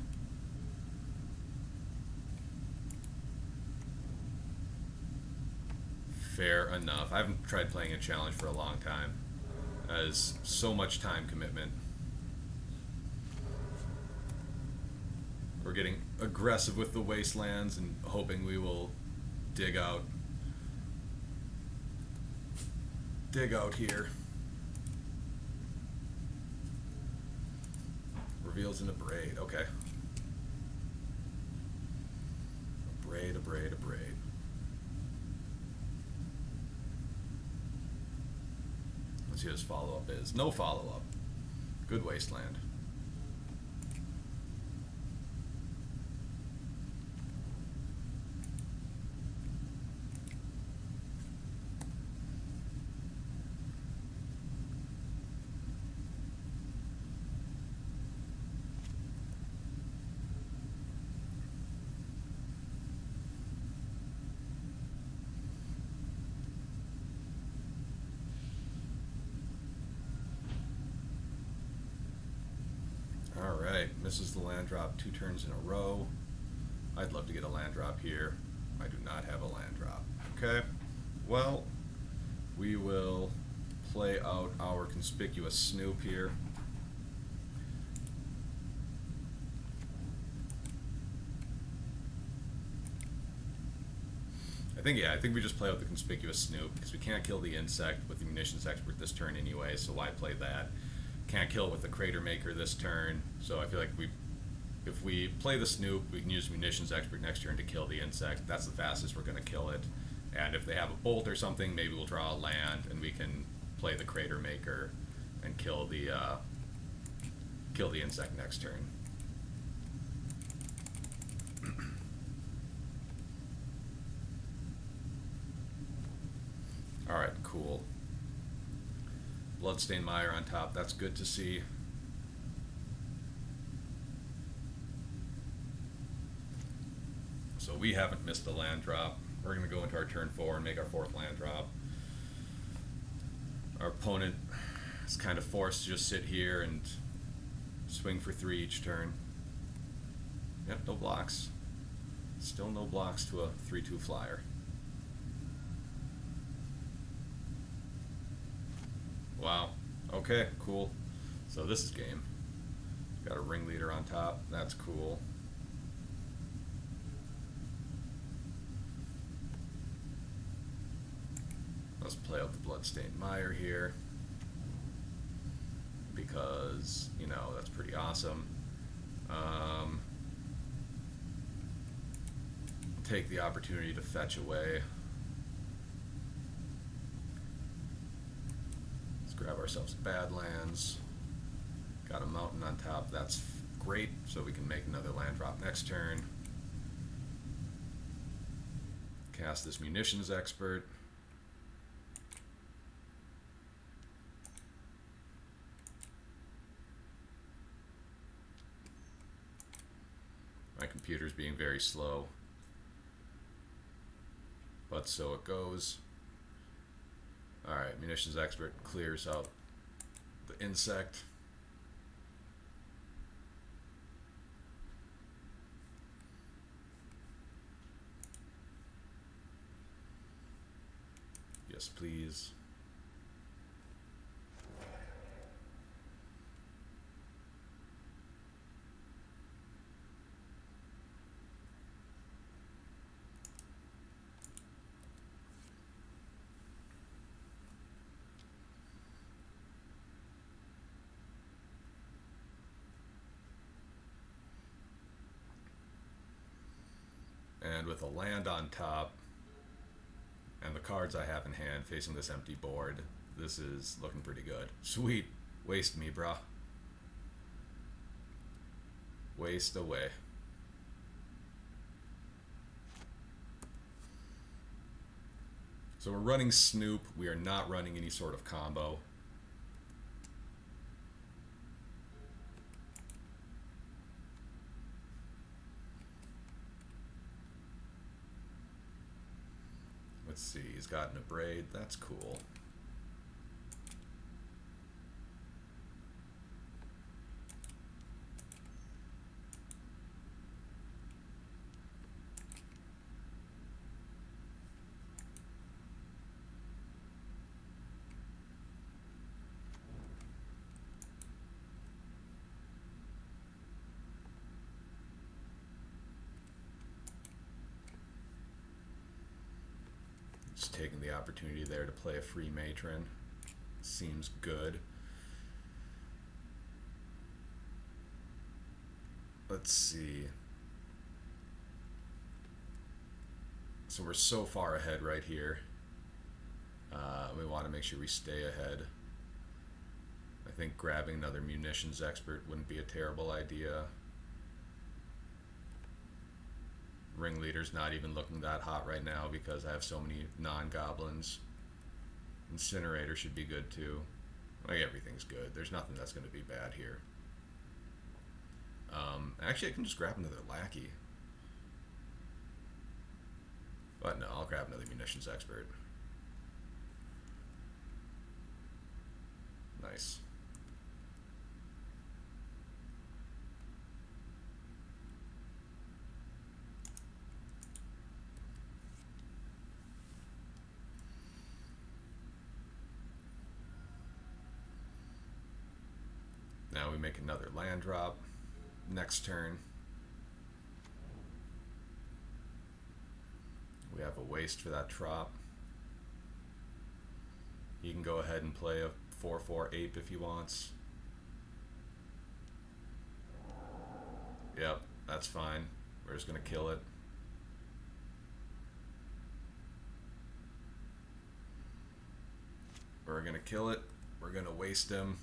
Fair enough. I haven't tried playing a challenge for a long time. That is so much time commitment. We're getting aggressive with the wastelands and hoping we will dig out here. Reveals in a braid. Okay. A braid. Let's see what his follow-up is. No follow-up. Good wasteland. Alright, misses the land drop 2 turns in a row. I'd love to get a land drop here. I do not have a land drop. Okay, well, we will play out our conspicuous snoop here. I think we just play out the conspicuous snoop because we can't kill the insect with the munitions expert this turn anyway, so why play that? Can't kill with the crater maker this turn, so I feel like if we play the snoop, we can use munitions expert next turn to kill the insect. That's the fastest we're going to kill it. And if they have a bolt or something, maybe we'll draw a land and we can play the crater maker and kill the insect next turn. Alright, cool. Bloodstained Mire on top, that's good to see. So we haven't missed a land drop. We're going to go into our turn 4 and make our 4th land drop. Our opponent is kind of forced to just sit here and swing for 3 each turn. Yep, no blocks. Still no blocks to a 3/2 flyer. Wow. Okay, cool. So this is game. Got a ringleader on top. That's cool. Let's play out the Bloodstained Mire here. Because, you know, that's pretty awesome. Take the opportunity to fetch away. Grab ourselves Badlands. Got a mountain on top. That's great, so we can make another land drop next turn. Cast this munitions expert. My computer's being very slow, but so it goes. Alright, munitions expert clears out the insect. Yes, please. And with a land on top and the cards I have in hand facing this empty board, this is looking pretty good. Sweet. Waste me, brah. Waste away. So we're running Snoop. We are not running any sort of combo. Let's see, he's gotten a braid. That's cool. Just taking the opportunity there to play a free matron. Seems good. Let's see. So we're so far ahead right here. We want to make sure we stay ahead. I think grabbing another munitions expert wouldn't be a terrible idea. Ringleader's not even looking that hot right now because I have so many non-goblins. Incinerator should be good too. Like, everything's good. There's nothing that's going to be bad here. Actually, I can just grab another lackey. But no, I'll grab another munitions expert. Nice. Now we make another land drop next turn. We have a waste for that trop. He can go ahead and play a 4/4 ape if he wants. Yep, that's fine. We're just gonna kill it. We're gonna kill it. We're gonna waste him.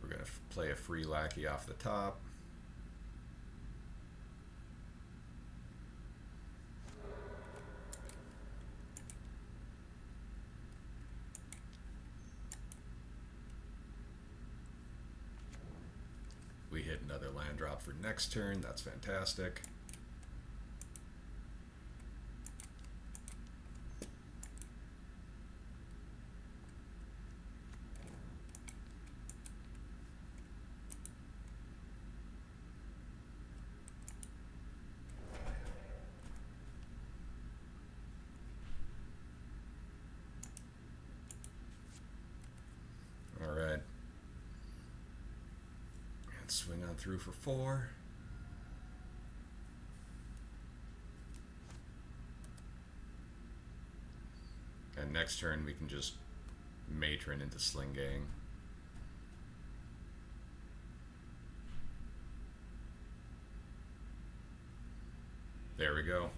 We're gonna play a free lackey off the top. We hit another land drop for next turn. That's fantastic. All right. And swing on through for 4. And next turn we can just matron into Sling Gang. There we go.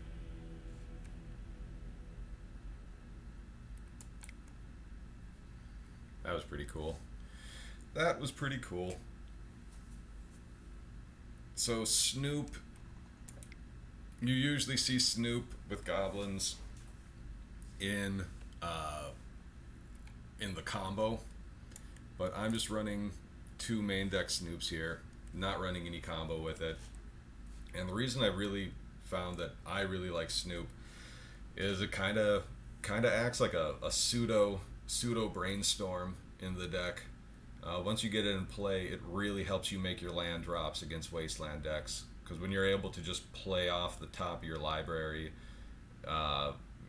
That was pretty cool. That was pretty cool. So Snoop, you usually see Snoop with Goblins in the combo, but I'm just running 2 main deck Snoops here, not running any combo with it. And the reason I really found that I really like Snoop is it kind of acts like a pseudo brainstorm in the deck. Once you get it in play, it really helps you make your land drops against wasteland decks, because when you're able to just play off the top of your library,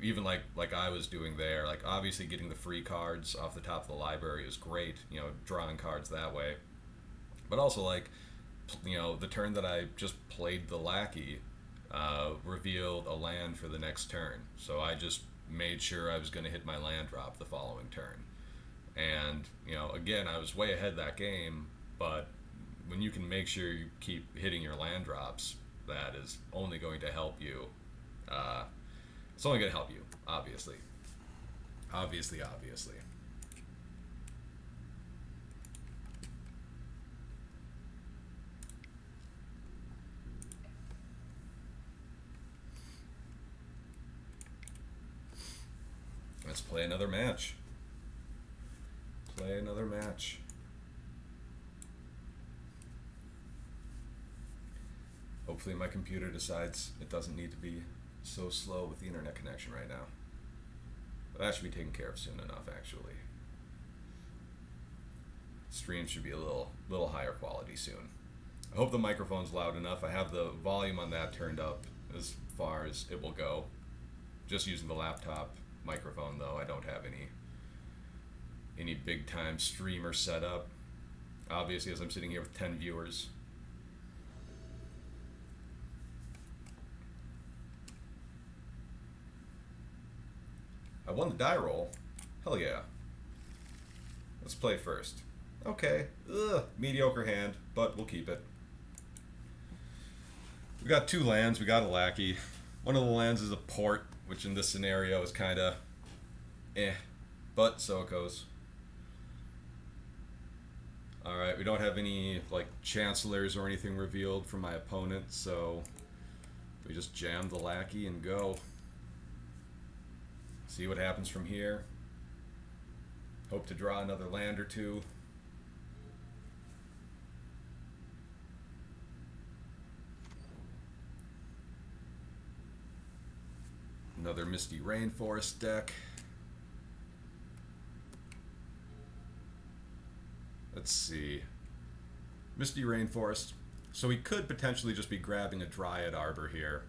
even like I was doing there, like obviously getting the free cards off the top of the library is great, you know, drawing cards that way. But also, like, you know, the turn that I just played the lackey revealed a land for the next turn, so I just made sure I was going to hit my land drop the following turn. And, you know, again, I was way ahead that game, but when you can make sure you keep hitting your land drops, that is only going to help you. It's only going to help you, obviously. Obviously. Let's play another match. Hopefully my computer decides it doesn't need to be so slow with the internet connection right now. But that should be taken care of soon enough, actually. Stream should be a little higher quality soon. I hope the microphone's loud enough. I have the volume on that turned up as far as it will go. Just using the laptop microphone though. I don't have any big time streamer setup. Obviously, as I'm sitting here with 10 viewers. I won the die roll. Hell yeah. Let's play first. Okay. Ugh, mediocre hand, but we'll keep it. We got 2 lands. We got a lackey. One of the lands is a port, which in this scenario is kind of but so it goes. Alright, we don't have any like chancellors or anything revealed from my opponent, so we just jam the lackey and go. See what happens from here. Hope to draw another land or 2. Another Misty Rainforest deck. Let's see. Misty Rainforest. So we could potentially just be grabbing a Dryad Arbor here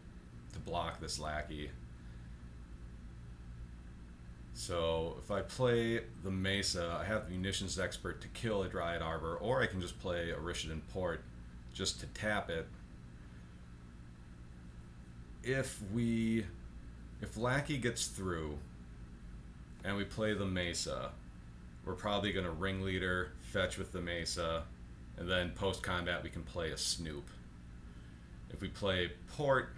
to block this Lackey. So if I play the Mesa, I have the Munitions Expert to kill a Dryad Arbor, or I can just play a Rishadan Port just to tap it. If Lackey gets through and we play the Mesa, we're probably going to Ringleader, fetch with the Mesa, and then post-combat we can play a Snoop. If we play Port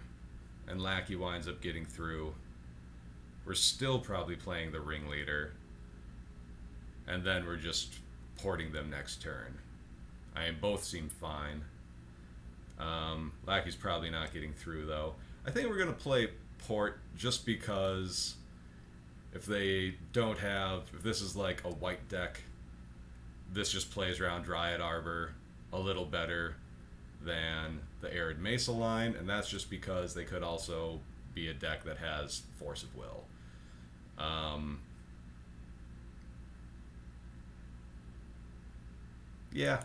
and Lackey winds up getting through, we're still probably playing the Ringleader, and then we're just porting them next turn. I mean, both seem fine. Lackey's probably not getting through, though. I think we're going to play Port just because if they don't have... If this is like a white deck, this just plays around Dryad Arbor a little better than the Arid Mesa line, and that's just because they could also be a deck that has Force of Will. Yeah,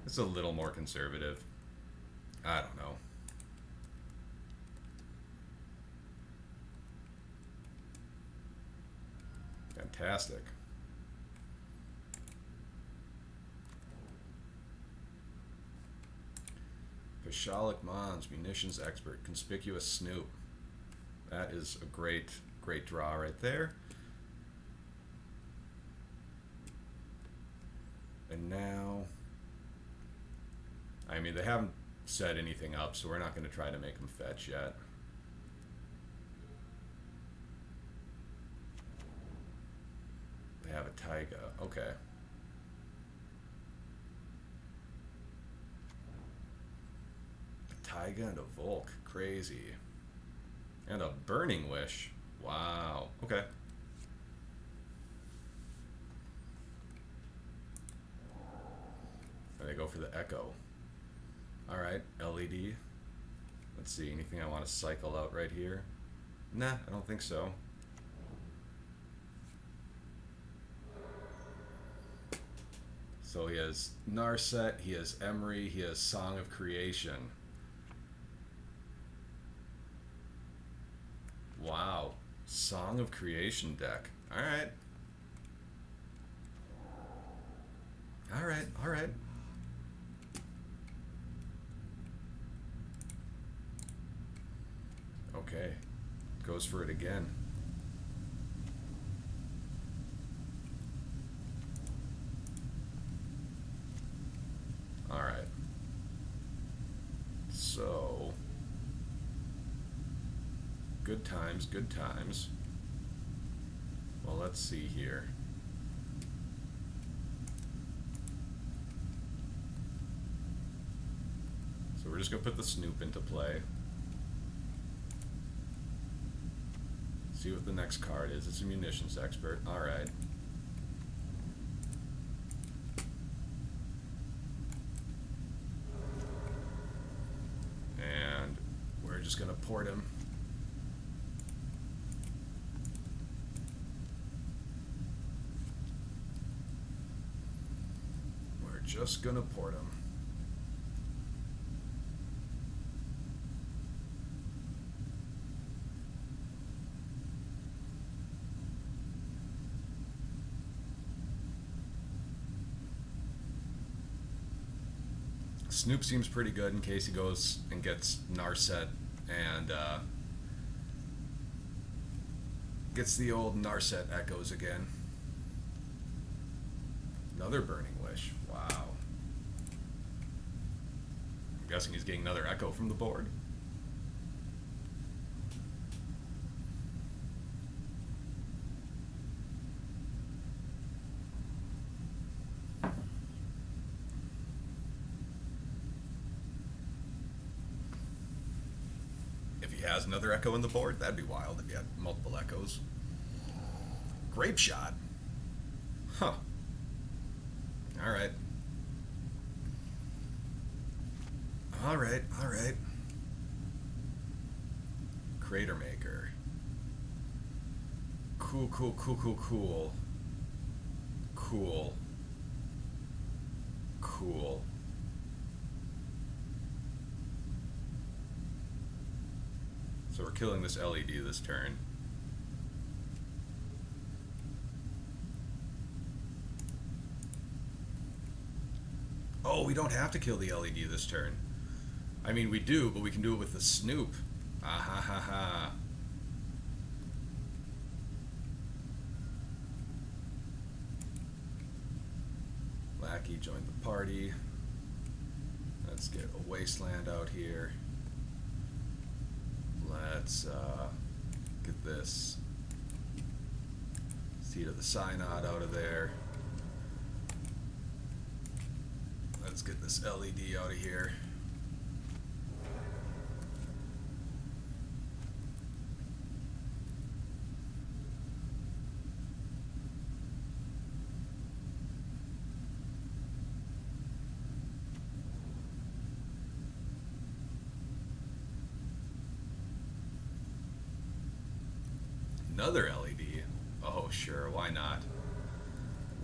it's a little more conservative. I don't know. Fantastic. Pashalik Mons, Munitions Expert, Conspicuous Snoop. That is a great draw right there. And now, I mean, they haven't set anything up, so we're not going to try to make them fetch yet. They have a Taiga. Okay. A Taiga and a Volk. Crazy. And a Burning Wish. Wow. Okay. And they go for the Echo. Alright, LED. Let's see, anything I want to cycle out right here? Nah, I don't think so. So he has Narset, he has Emery, he has Song of Creation. Wow. Song of Creation deck. Alright. Alright, alright. Okay. Goes for it again. Alright. So... Good times, good times. Well, let's see here. So we're just going to put the Snoop into play. See what the next card is. It's a Munitions Expert. Alright. And we're just going to port him. We're just going to port him. Snoop seems pretty good in case he goes and gets Narset and gets the old Narset echoes again. Another Burning Wish. Wow. I'm guessing he's getting another echo from the board. Has another echo in the board, that'd be wild if you had multiple echoes. Grape Shot. Huh. Alright. Alright, alright. Crater Maker. Cool, cool, cool, cool, cool. Cool. Cool. So we're killing this LED this turn. Oh, we don't have to kill the LED this turn. I mean, we do, but we can do it with the Snoop. Ah ha ha ha. Lackey joined the party. Let's get a wasteland out here. Let's get this Seed of the Synod out of there. Let's get this LED out of here. Another LED. Oh, sure, why not?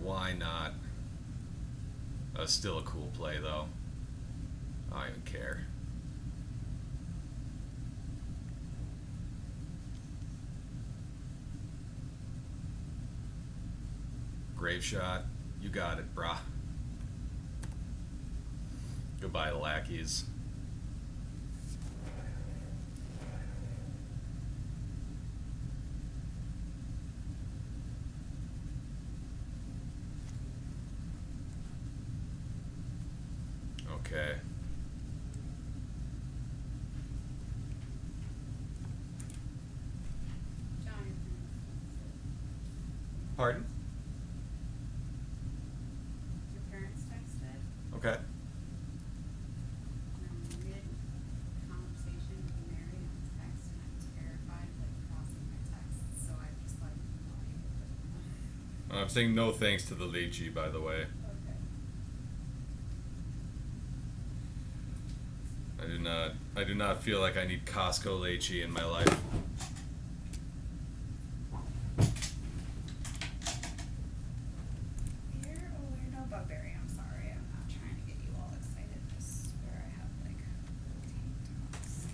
Why not? That's still a cool play, though. I don't even care. Grave shot. You got it, brah. Goodbye, lackeys. Okay. John, your Pardon? parents texted. Okay. Mid conversation with Mary on text, and I'm terrified of like crossing my texts, so I just like I'm saying no thanks to the lychee, by the way. Okay. I do not feel like I need Costco lychee in my life. You're a weirdo, Bugberry. I'm sorry. I'm not trying to get you all excited. Just where I have like tank tops.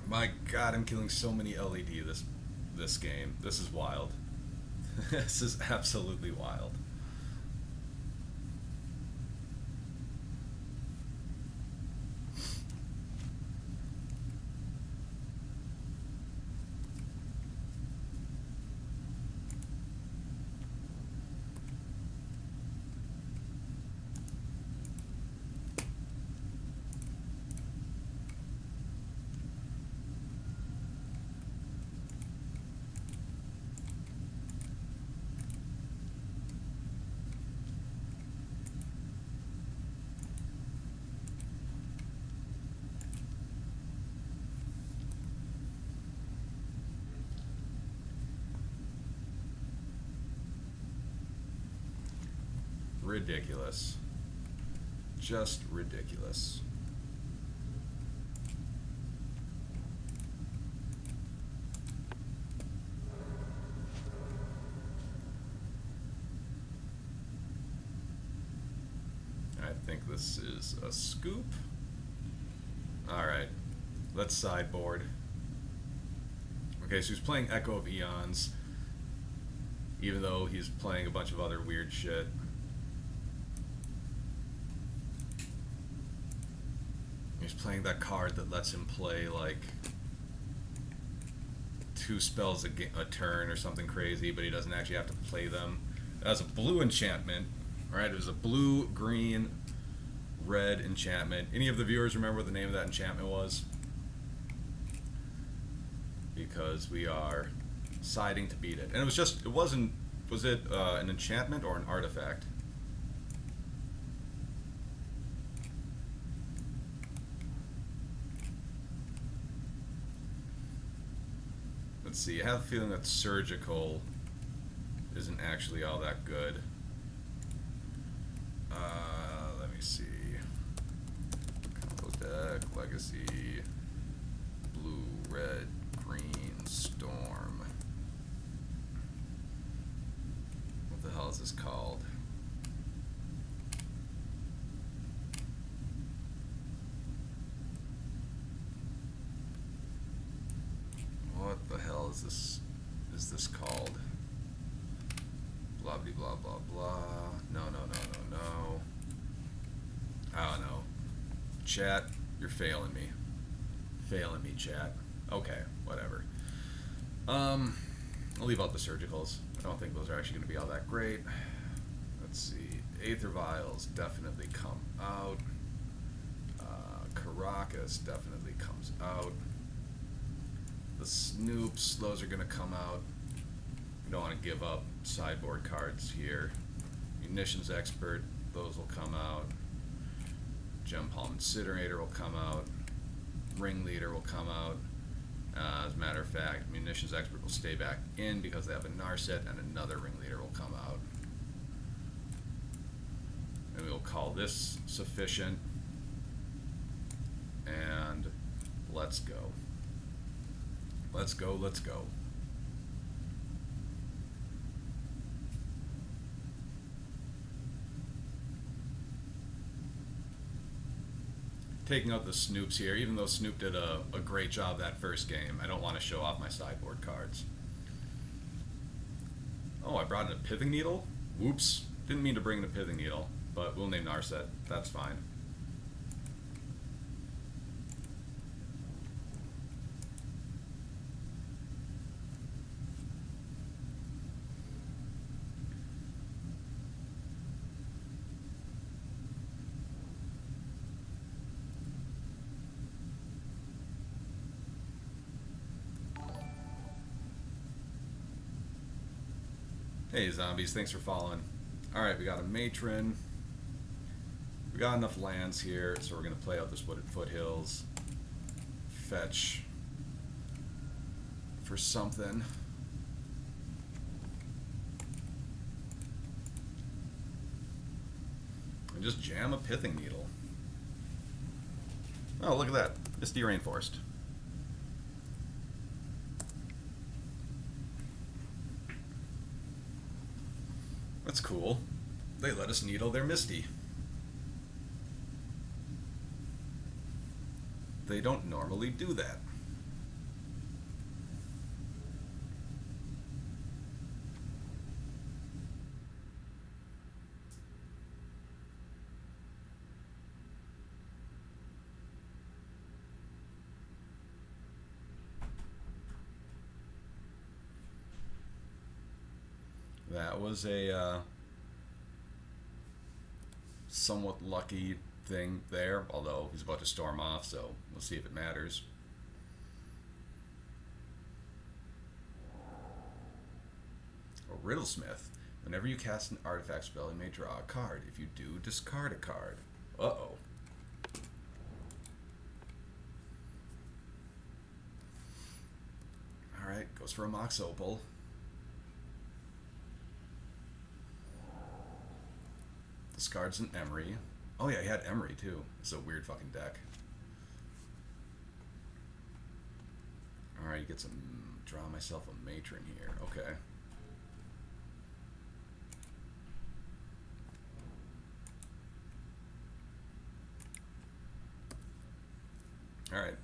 My God, I'm killing so many LED this game. This is wild. This is absolutely wild. Ridiculous. Just ridiculous. I think this is a scoop. Alright, let's sideboard. Okay, so he's playing Echo of Eons, even though he's playing a bunch of other weird shit. He's playing that card that lets him play like 2 spells a turn or something crazy, but he doesn't actually have to play them. That's a blue enchantment. Alright, it was a blue, green, red enchantment. Any of the viewers remember what the name of that enchantment was? Because we are siding to beat it. And was it an enchantment or an artifact? Let's see, I have a feeling that surgical isn't actually all that good. Let me see. Combo deck, Legacy, blue, red, green, storm. What the hell is this called? What the hell is this? Is this called? Blah blah blah blah blah. No. I don't know. Chat, you're failing me. Failing me, chat. Okay, whatever. I'll leave out the surgicals. I don't think those are actually going to be all that great. Let's see. Aether Vials definitely come out. Caracas definitely comes out. The Snoops, those are going to come out. You don't want to give up sideboard cards here. Munitions Expert, those will come out. Gem Palm Incinerator will come out. Ringleader will come out. As a matter of fact, Munitions Expert will stay back in because they have a Narset, and another Ringleader will come out. And we'll call this sufficient. And let's go. Let's go, let's go. Taking out the Snoops here, even though Snoop did a great job that first game, I don't want to show off my sideboard cards. Oh, I brought in a Pithing Needle? Whoops. Didn't mean to bring in a Pithing Needle, but we'll name Narset. That's fine. Hey zombies, thanks for following. Alright, we got a Matron. We got enough lands here, so we're going to play out this Wooded Foothills. Fetch for something. And just jam a Pithing Needle. Oh, look at that. Misty Rainforest. That's cool. They let us needle their Misty. They don't normally do that. That was a somewhat lucky thing there, although he's about to storm off, so we'll see if it matters. A Riddlesmith. Whenever you cast an artifact spell, you may draw a card. If you do, discard a card. Uh-oh. Alright, goes for a Mox Opal. Discards an Emery. Oh yeah, he had Emery too. It's a weird fucking deck. Alright, get some. Draw myself a Matron here. Okay. Alright.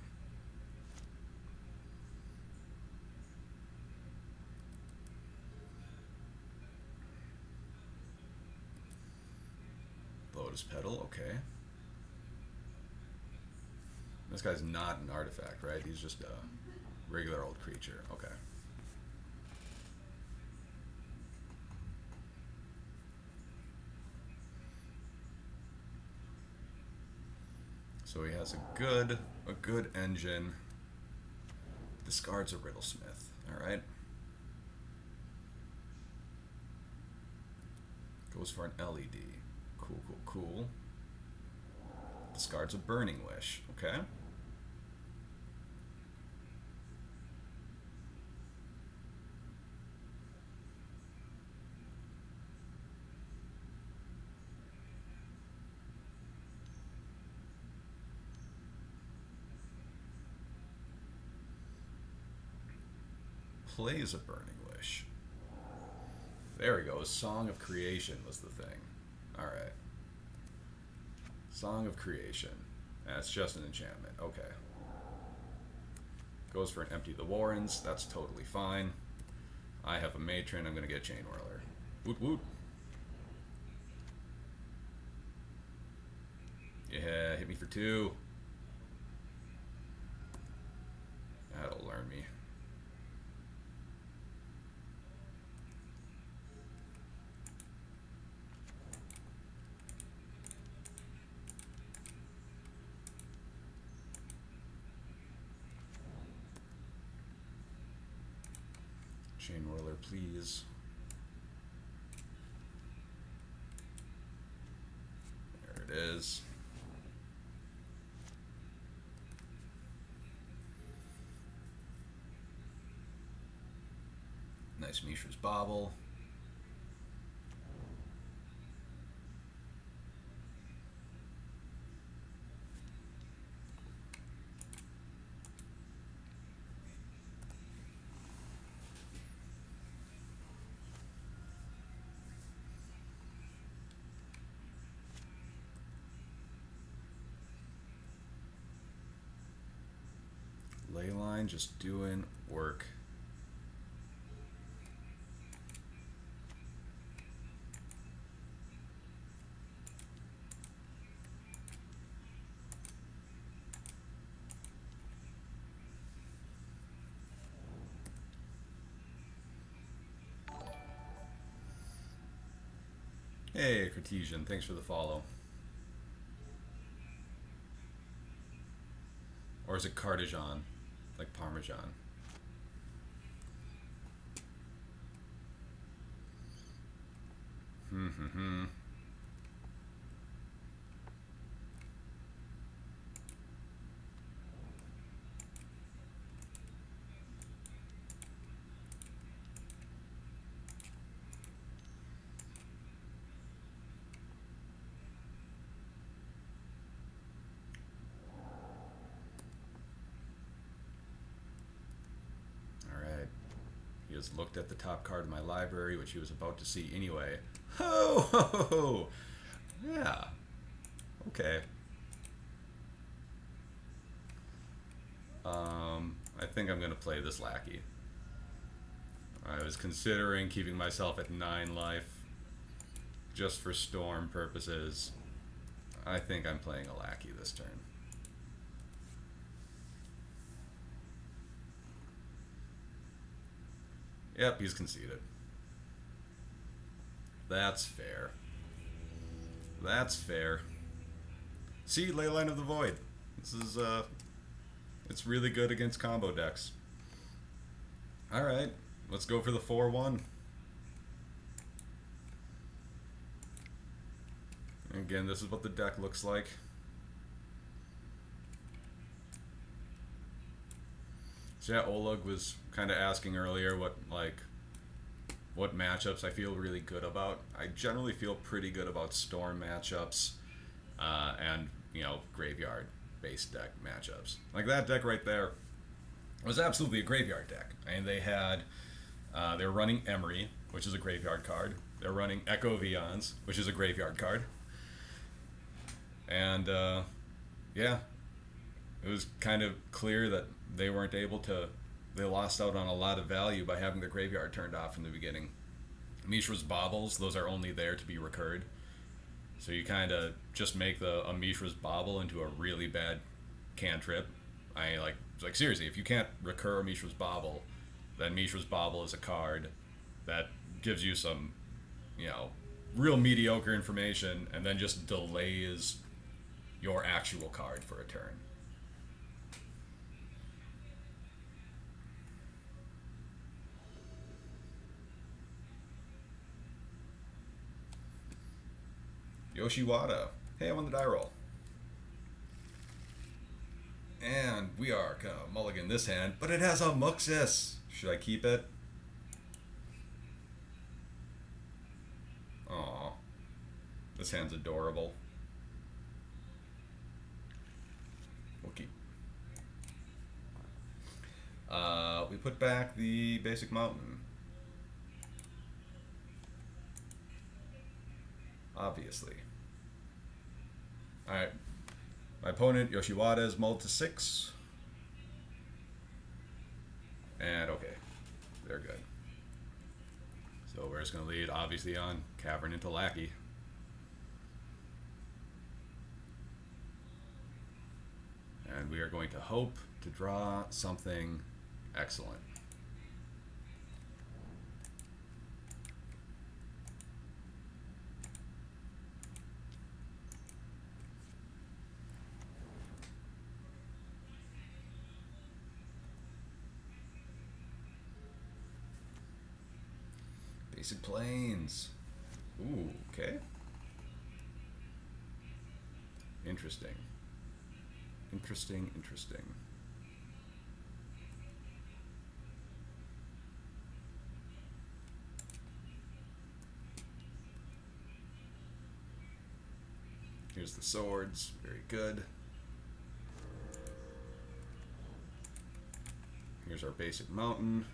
Lotus Petal, okay. This guy's not an artifact, right? He's just a regular old creature. Okay. So he has a good engine. Discards a Riddlesmith. Alright. Goes for an LED. Cool. Discards a Burning Wish. Okay. plays a Burning Wish? There we go. Song of Creation was the thing. Alright. Song of Creation. That's just an enchantment. Okay. Goes for an Empty the Warrens. That's totally fine. I have a Matron. I'm going to get Chain Whirler. Woot woot. Yeah, hit me for 2. That'll learn me. Chain Whirler, please. There it is. Nice Mishra's Bauble. Leyline just doing work. Hey, Cartesian, thanks for the follow. Or is it Cartesian? Like Parmesan. Hmm. He has looked at the top card of my library, which he was about to see anyway. Ho ho ho! Yeah. Okay. I think I'm going to play this Lackey. I was considering keeping myself at 9 life just for storm purposes. I think I'm playing a Lackey this turn. Yep, he's conceded. That's fair. That's fair. See, Leyline of the Void. This is, it's really good against combo decks. Alright, let's go for the 4-1. Again, this is what the deck looks like. So yeah, Oleg was kind of asking earlier what matchups I feel really good about. I generally feel pretty good about Storm matchups, and graveyard based deck matchups. Like that deck right there was absolutely a graveyard deck. I mean, they were running Emery, which is a graveyard card. They're running Echo Vions, which is a graveyard card. And yeah, it was kind of clear that they weren't able to. They lost out on a lot of value by having their graveyard turned off in the beginning. Mishra's Baubles, those are only there to be recurred. So you kind of just make a Mishra's Bauble into a really bad cantrip. Like seriously, if you can't recur a Mishra's Bauble, then Mishra's Bauble is a card that gives you some, real mediocre information and then just delays your actual card for a turn. Yoshiwada. Hey, I won the die roll. And we are gonna mulligan this hand, but it has a Muxus. Should I keep it? Aw. This hand's adorable. We'll keep. We put back the basic mountain. Obviously. Alright. My opponent, Yoshiwada, is mulled to 6. And okay. They're good. So we're just going to lead, obviously, on Cavern into Lackey. And we are going to hope to draw something excellent. Basic planes. Ooh, okay. Interesting. Interesting, interesting. Here's the swords. Very good. Here's our basic mountain.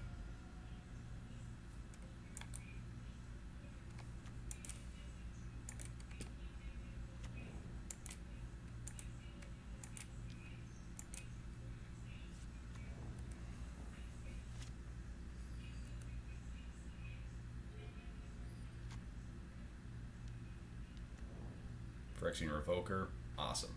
Phyrexian Revoker. Awesome.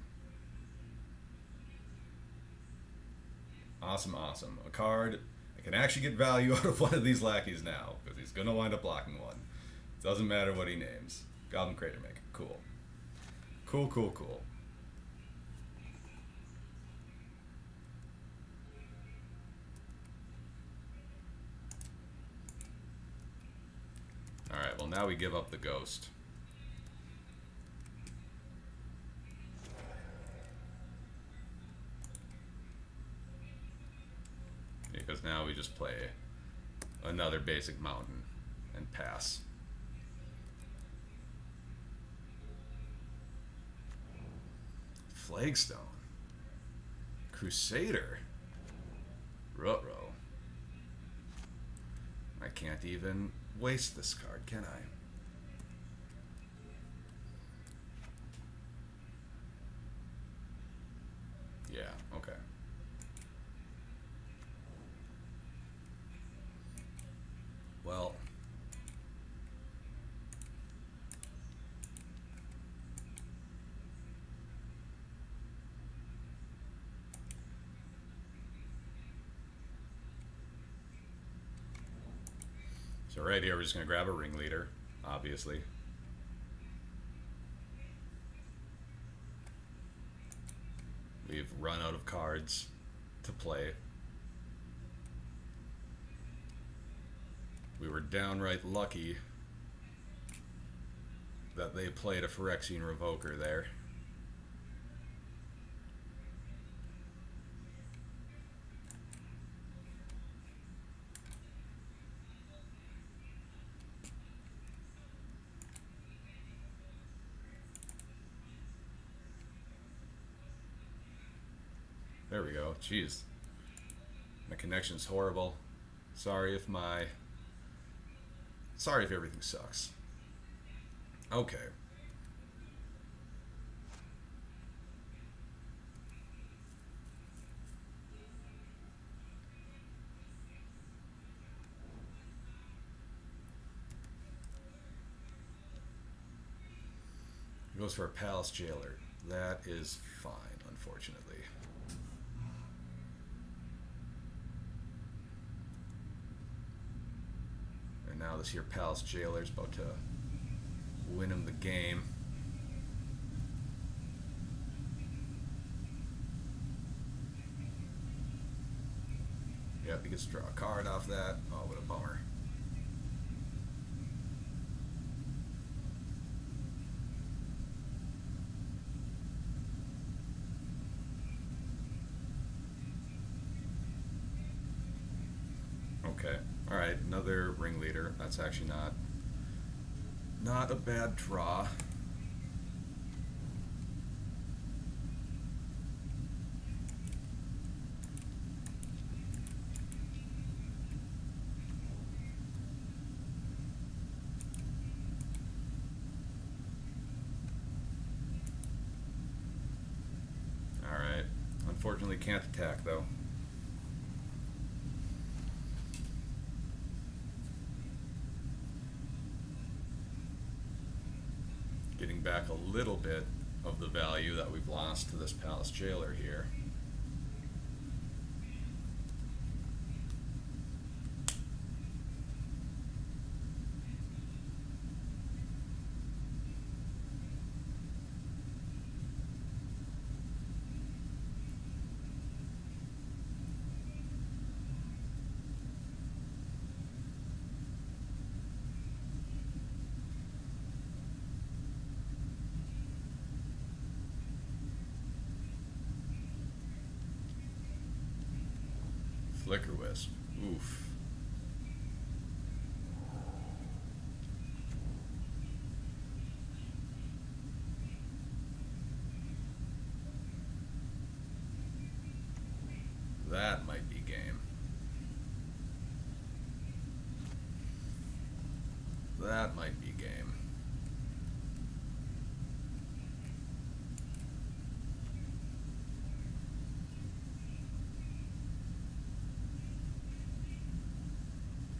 Awesome, awesome. A card. I can actually get value out of one of these lackeys now, because he's going to wind up blocking one. Doesn't matter what he names. Goblin Crater Maker. Cool. Cool, cool, cool. Alright, well now we give up the ghost. Because now we just play another basic mountain and pass. Flagstone. Crusader. Ruh-roh. I can't even waste this card, can I? Yeah, okay. Well, so right here we're just going to grab a ringleader, obviously. We've run out of cards to play. We were downright lucky that they played a Phyrexian Revoker there. There we go. Jeez. My connection's horrible. Sorry if everything sucks. Okay. He goes for a Palace Jailer. That is fine, unfortunately. And now this here Palace Jailer's about to win him the game. Yep, he gets to draw a card off that. Oh, what a bummer. Okay. Alright, another ringleader. That's actually not a bad draw. definitely can't attack, though. Getting back a little bit of the value that we've lost to this Palace Jailer here. Flicker Wisp. Oof. That might be game. That might be game.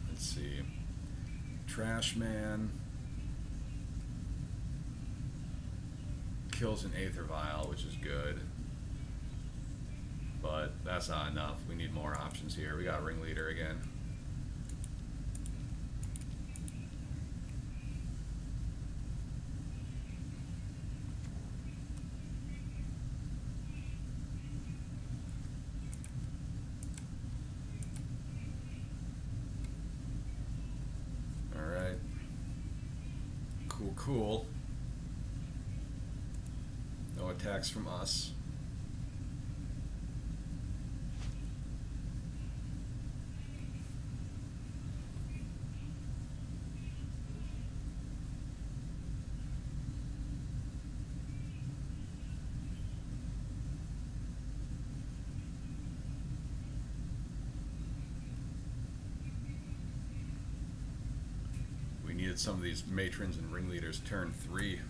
Let's see. Trash Man kills an Aether Vial, which is good. But that's not enough. We need more options here. We got Ringleader again. Alright. Cool, cool. No attacks from us. Needed some of these matrons and ringleaders turn 3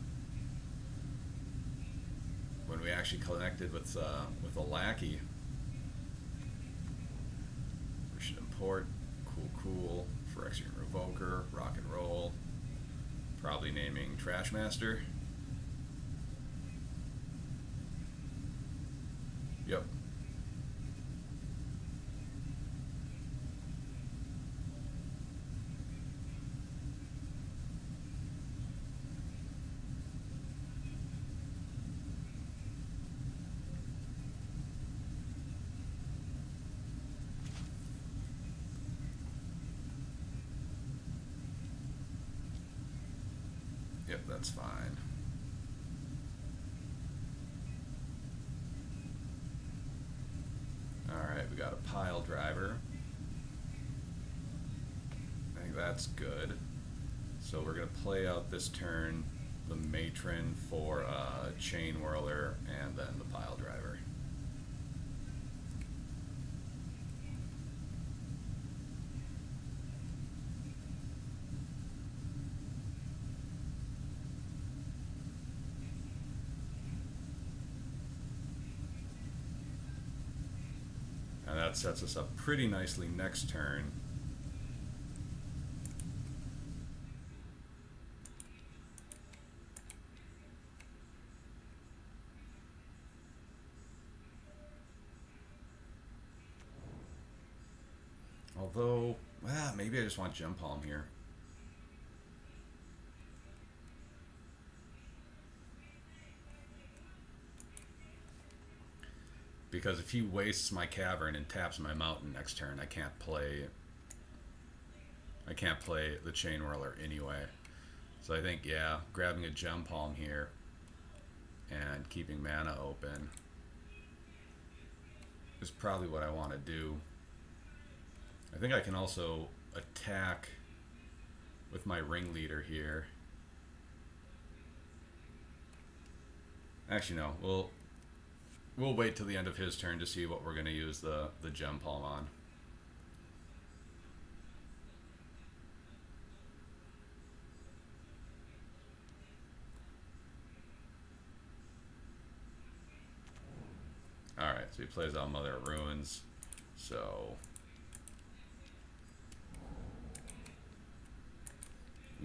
when we actually connected with a lackey. We should import cool Phyrexian Revoker, rock and roll, probably naming Trashmaster. Yep. Yep, that's fine. Alright, we got a pile driver. I think that's good. So we're going to play out this turn the matron for Chain Whirler and then the pile driver. And that sets us up pretty nicely next turn. Although, maybe I just want Gem Palm here. Because if he wastes my cavern and taps my mountain next turn, I can't play the Chain Whirler anyway. So I think, yeah, grabbing a Gem Palm here and keeping mana open is probably what I want to do. I think I can also attack with my Ringleader here. Actually, no, we'll wait till the end of his turn to see what we're going to use the Gem Palm on. Alright. so he plays out Mother of Ruins. So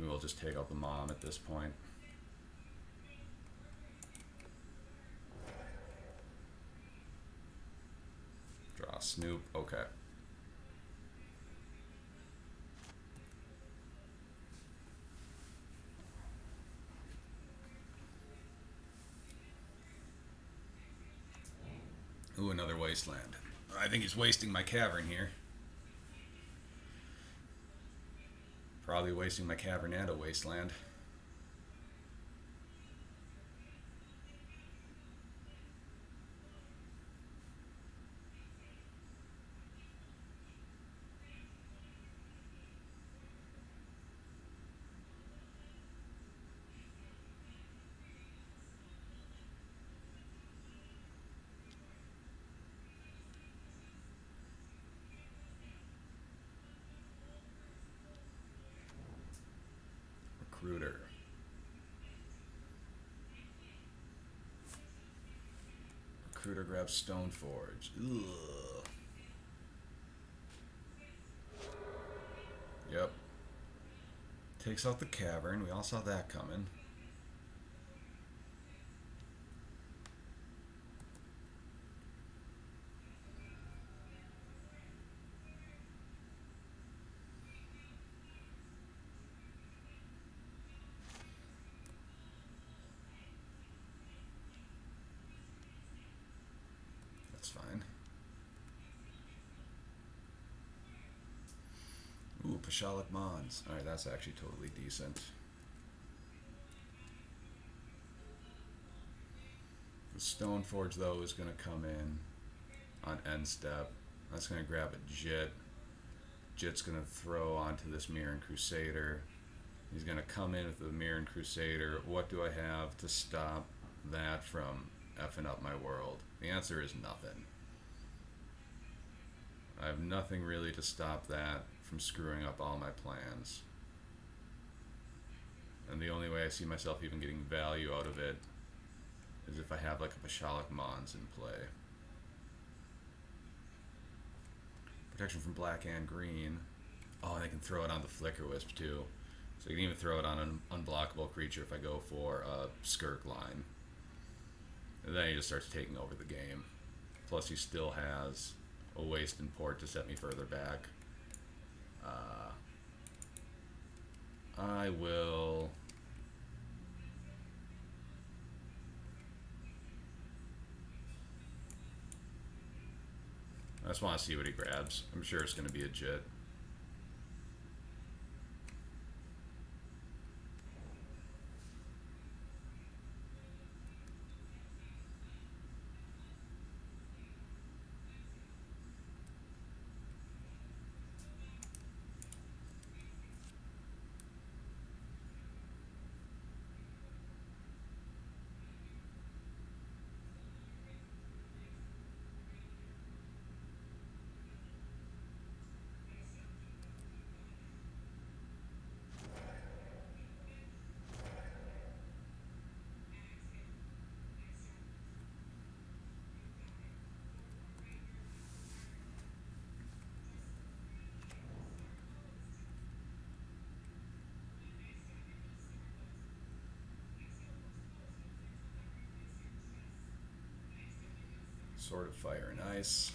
we will just take out the mom at this point. Draw Snoop. Okay. Ooh, another wasteland. I think he's wasting my cavern here. Probably wasting my cavern and a wasteland. Recruiter. Recruiter grabs Stoneforge. Ugh. Yep. Takes out the cavern. We all saw that coming. That's fine. Ooh, Pashalik Mons. Alright, that's actually totally decent. The Stoneforge, though, is going to come in on end step. That's going to grab a Jit. Jit's going to throw onto this Mirren Crusader. He's going to come in with the Mirren Crusader. What do I have to stop that from effing up my world? The answer is nothing. I have nothing really to stop that from screwing up all my plans. And the only way I see myself even getting value out of it is if I have like a Pashalik Mons in play. Protection from black and green. Oh, and I can throw it on the Flicker Wisp too. So you can even throw it on an unblockable creature if I go for a Skirk line. And then he just starts taking over the game. Plus he still has a waste in port to set me further back. I will... I just want to see what he grabs. I'm sure it's going to be a Jit. Sword of Fire and Ice.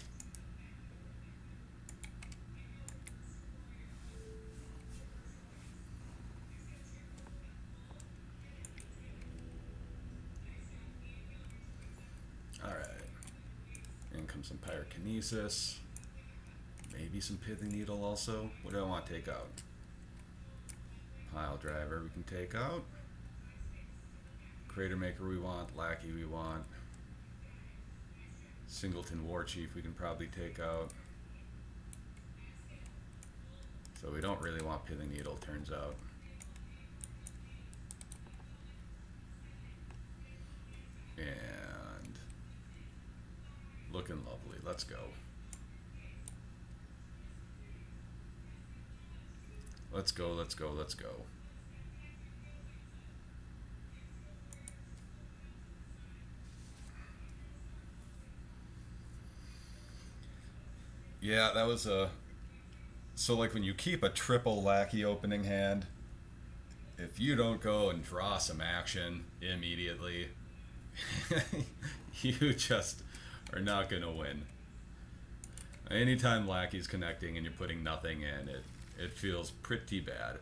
Alright. In comes some Pyrokinesis. Maybe some Pithing Needle also. What do I want to take out? Pile Driver we can take out. Crater Maker we want. Lackey we want. Singleton War Chief we can probably take out. So we don't really want Pithing Needle, turns out. And looking lovely. Let's go. Let's go, let's go, let's go. Yeah, that was a. So, like, when you keep a triple lackey opening hand, if you don't go and draw some action immediately, you just are not going to win. Anytime lackey's connecting and you're putting nothing in, it feels pretty bad.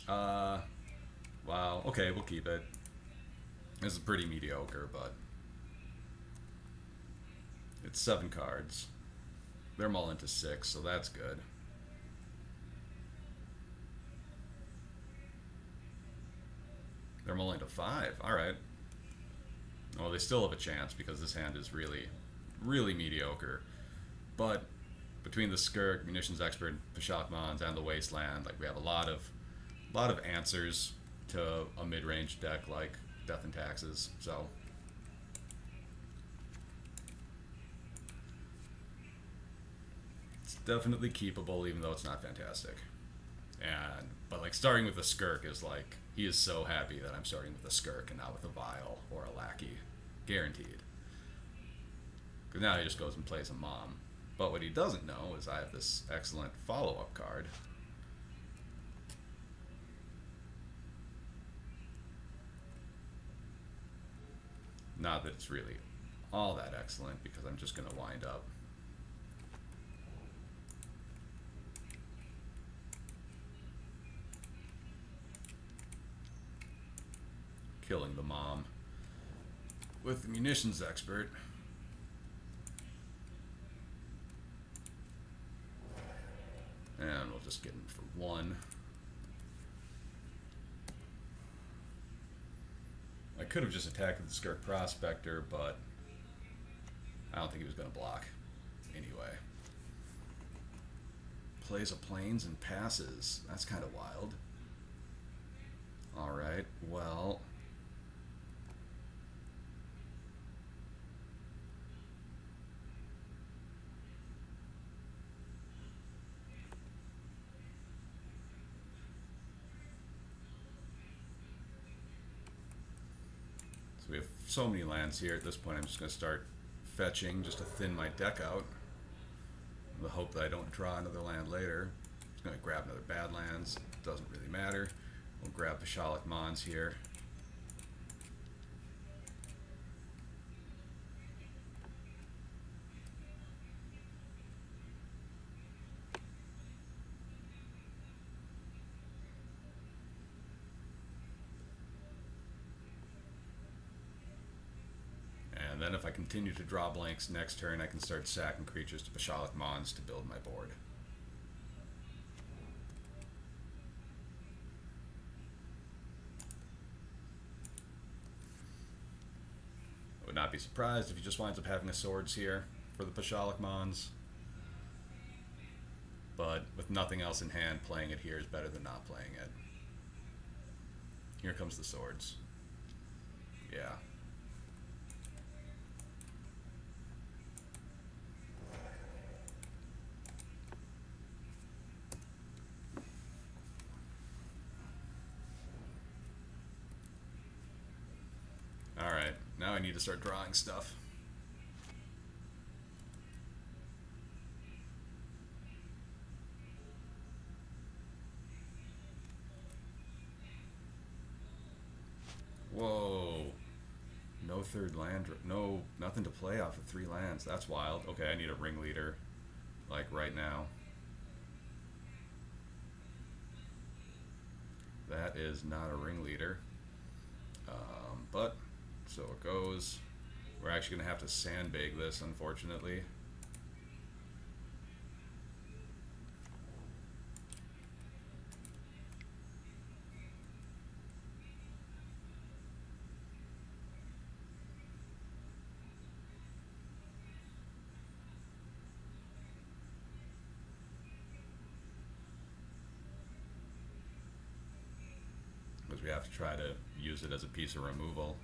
Uh, wow. Okay, we'll keep it. This is pretty mediocre, but it's 7 cards. They're mulling to 6, so that's good. They're mulling to 5. All right. Well, they still have a chance because this hand is really, really mediocre. But between the Skirk, Munitions Expert, Pashakmons, and the Wasteland, like we have a lot of answers to a mid-range deck like Death and Taxes. So it's definitely keepable, even though it's not fantastic. But like starting with the Skirk is like he is so happy that I'm starting with a Skirk and not with a Vial or a Lackey, guaranteed. Because now he just goes and plays a Mom. But what he doesn't know is I have this excellent follow-up card. Not that it's really all that excellent because I'm just going to wind up killing the Mom with the Munitions Expert. And we'll just get him for 1. I could have just attacked with the Skirk Prospector, but I don't think he was going to block anyway. Plays a Plains and passes. That's kind of wild. Alright, well. So we have so many lands here. At this point, I'm just going to start fetching just to thin my deck out. In the hope that I don't draw another land later. I'm going to grab another Badlands. Doesn't really matter. We'll grab the Shalak Mons here. And then if I continue to draw blanks next turn, I can start sacking creatures to Bashalik Mons to build my board. I would not be surprised if he just winds up having a Swords here for the Pashalik Mons. But with nothing else in hand, playing it here is better than not playing it. Here comes the Swords. Yeah. Alright, now I need to start drawing stuff. Whoa. No third land, no, nothing to play off of 3 lands. That's wild. Okay, I need a ringleader, like right now. That is not a ringleader. But, so it goes. We're actually going to have to sandbag this, unfortunately. Because we have to try to use it as a piece of removal.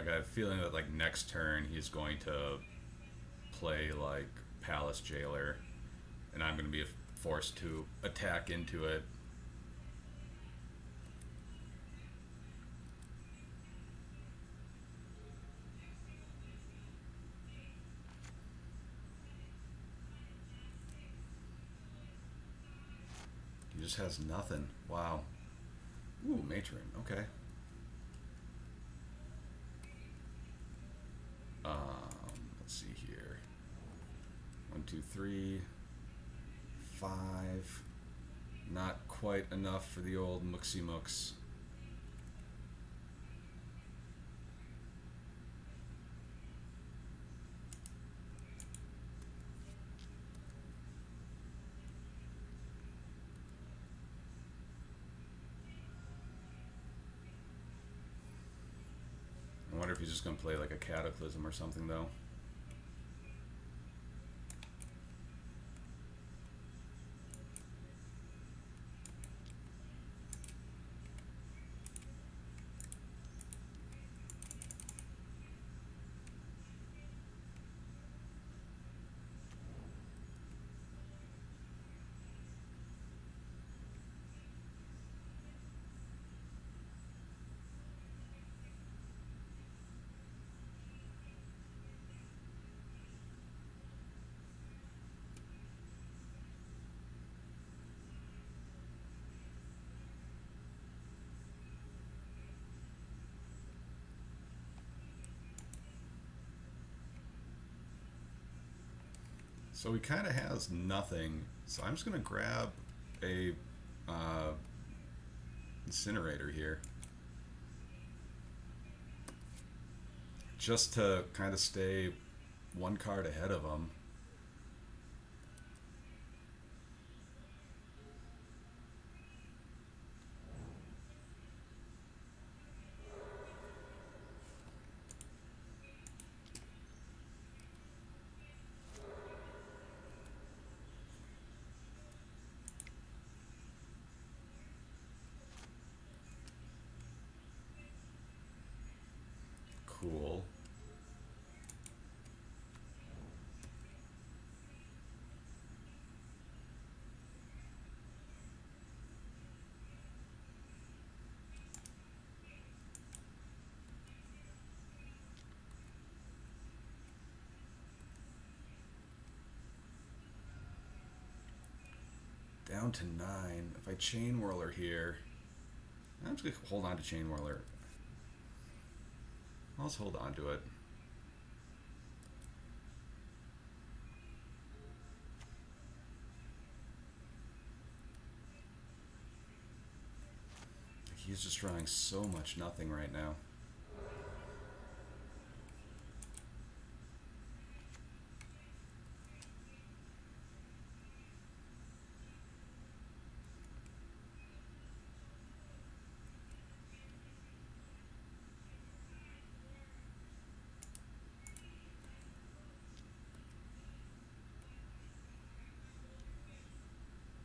Like I have a feeling that like next turn he's going to play like Palace Jailer, and I'm going to be forced to attack into it. He just has nothing. Wow. Ooh, Matron. Okay. Let's see here. 1, 2, 3, 5. Not quite enough for the old Mooksy Mooks. I wonder if he's just going to play like a Cataclysm or something, though. So he kind of has nothing. So I'm just going to grab a incinerator here. Just to kind of stay one card ahead of him. Cool. Down to 9. If I Chain Whirler here, I'm just going to hold on to Chain Whirler. I'll just hold on to it. He's just drawing so much nothing right now.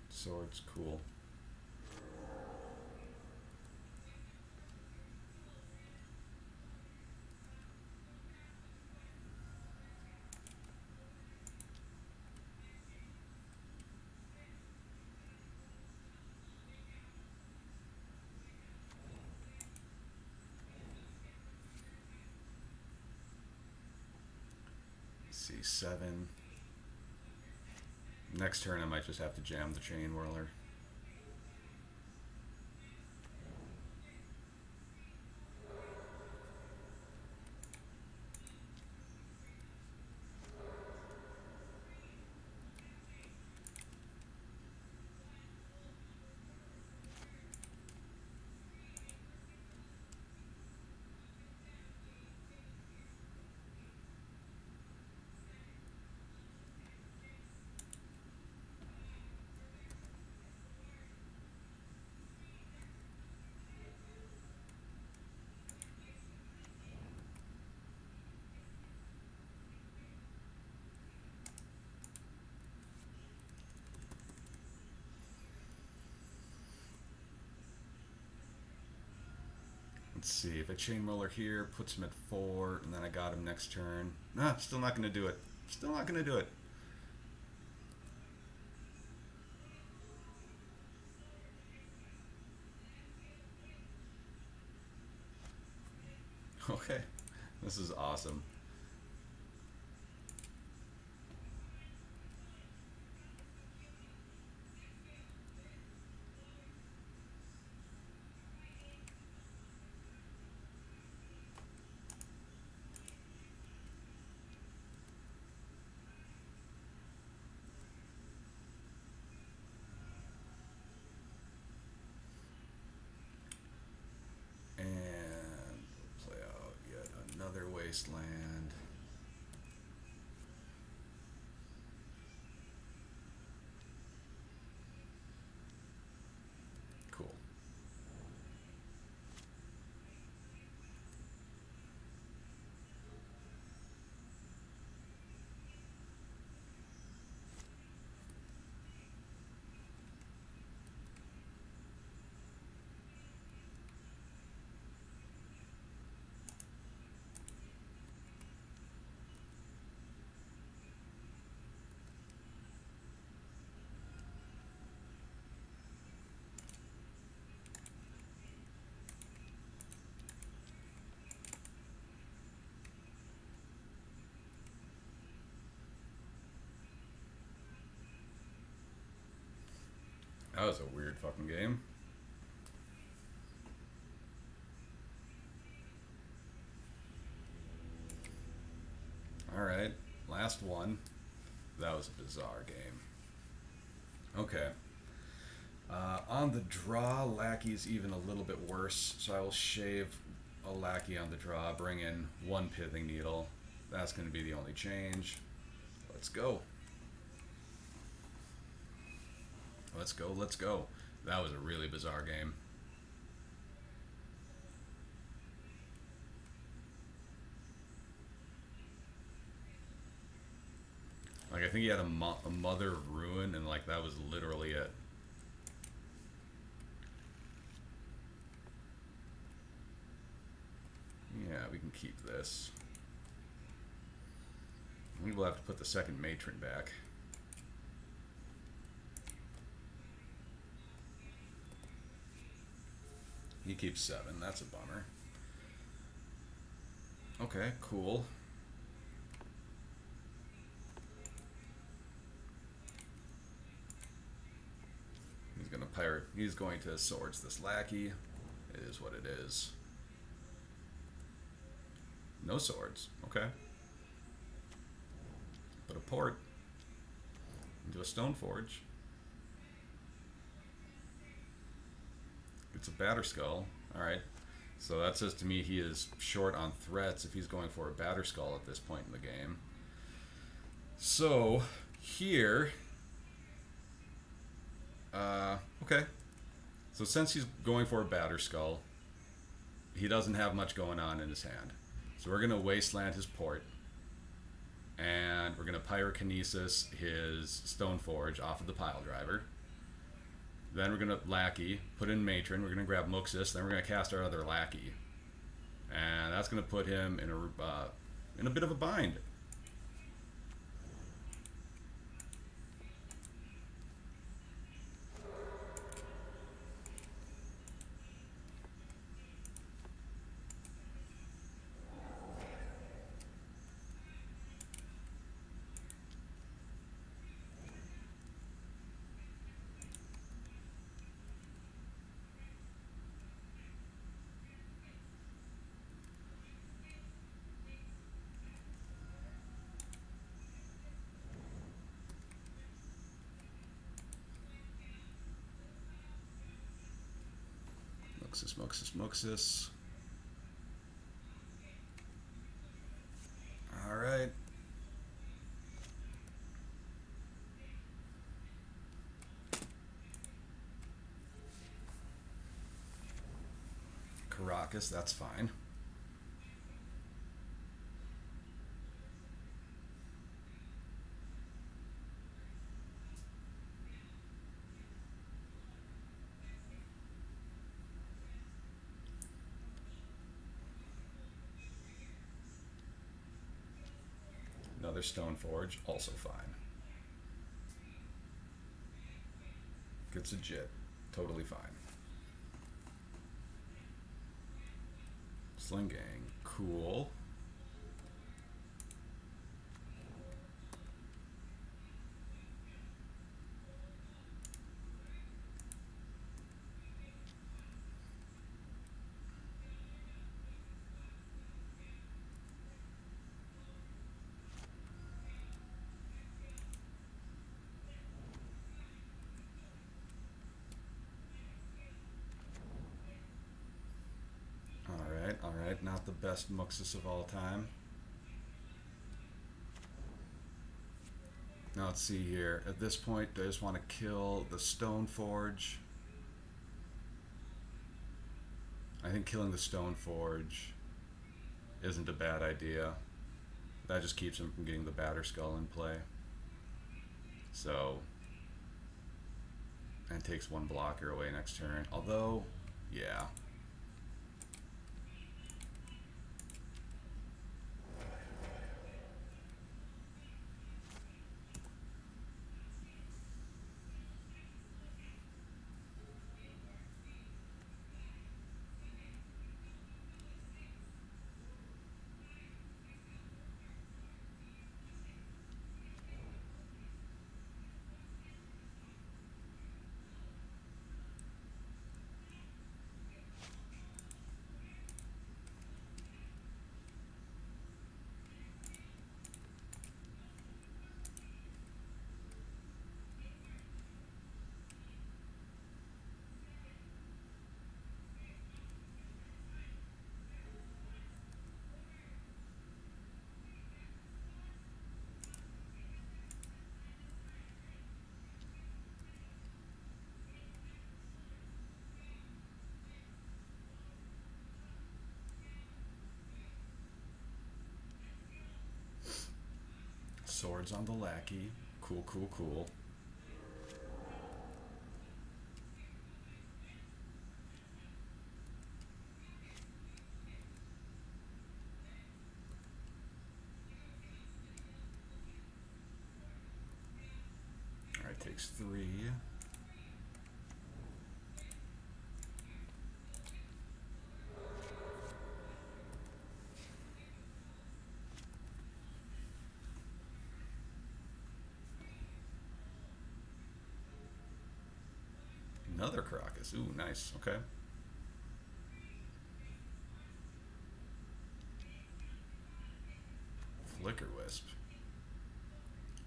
Swords, cool. See, 7. Next turn I might just have to jam the Chain Whirler. Let's see. If I chain roller here, puts him at 4, and then I got him next turn. Nah, still not going to do it. Still not going to do it. Okay. This is awesome. And we'll play out yet another wasteland. Cool. That was a weird fucking game. Alright, last one. That was a bizarre game. Okay. On the draw, Lackey's even a little bit worse, so I will shave a Lackey on the draw, bring in 1 Pithing Needle. That's going to be the only change. Let's go. Let's go, let's go. That was a really bizarre game. Like, I think he had a Mother of Ruin, and, like, that was literally it. Yeah, we can keep this. We will have to put the second Matron back. He keeps 7. That's a bummer. Okay, cool. He's gonna pirate. He's going to swords this Lackey. It is what it is. No swords. Okay. Put a port into a stone forge. It's a batter skull. Alright. So that says to me he is short on threats if he's going for a batter skull at this point in the game. So here, okay. So since he's going for a batter skull, he doesn't have much going on in his hand. So we're gonna wasteland his port, and we're gonna pyrokinesis his stone forge off of the pile driver. Then we're gonna Lackey, put in Matron, we're gonna grab Muxus, then we're gonna cast our other Lackey. And that's gonna put him in a bit of a bind. Muxus, Muxus, Muxus. Alright. Caracas, that's fine. Another Stone Forge, also fine. Gets a Jit, totally fine. Sling Gang, cool. Alright, not the best Muxus of all time. Now let's see here. At this point, do I just want to kill the Stone Forge? I think killing the Stone Forge isn't a bad idea. That just keeps him from getting the Batter Skull in play. So, and takes one blocker away next turn. Although, yeah. Swords on the Lackey. Cool, cool, cool. Alright, takes 3. Another Caracas. Ooh, nice. Okay. Flicker Wisp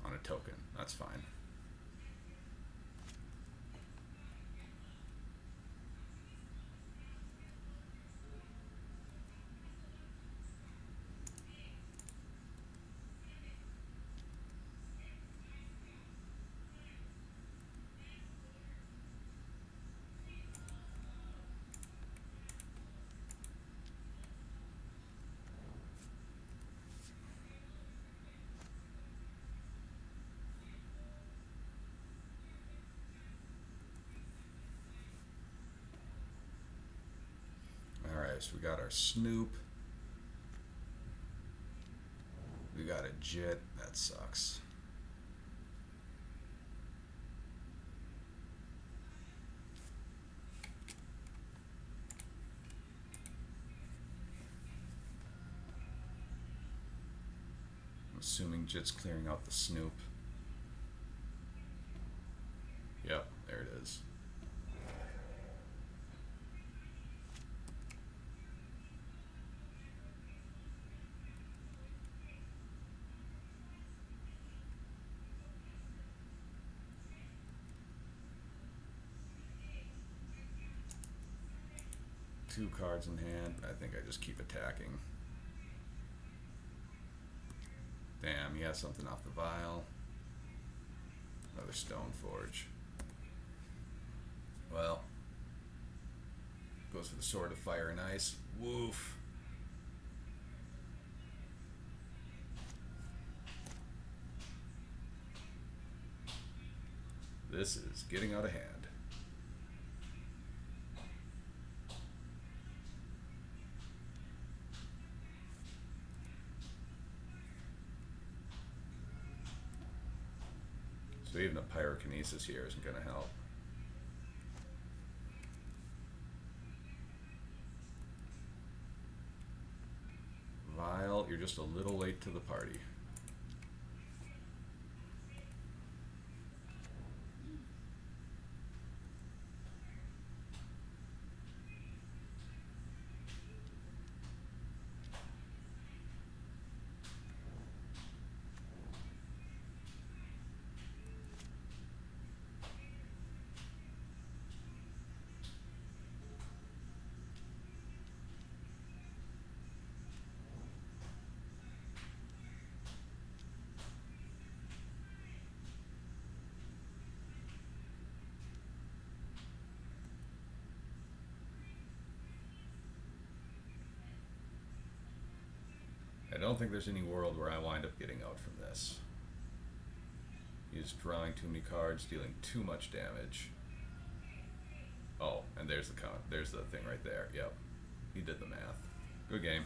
on a token. That's fine. So we got our Snoop. We got a Jit. That sucks. I'm assuming Jit's clearing out the Snoop. Yep, there it is. Two cards in hand. I think I just keep attacking. Damn, he has something off the vial. Another Stone Forge. Well, goes for the Sword of Fire and Ice. Woof. This is getting out of hand. So even a pyrokinesis here isn't going to help. Vile, you're just a little late to the party. I don't think there's any world where I wind up getting out from this. He's drawing too many cards, dealing too much damage. Oh, and there's the count. There's the thing right there. Yep. He did the math. Good game.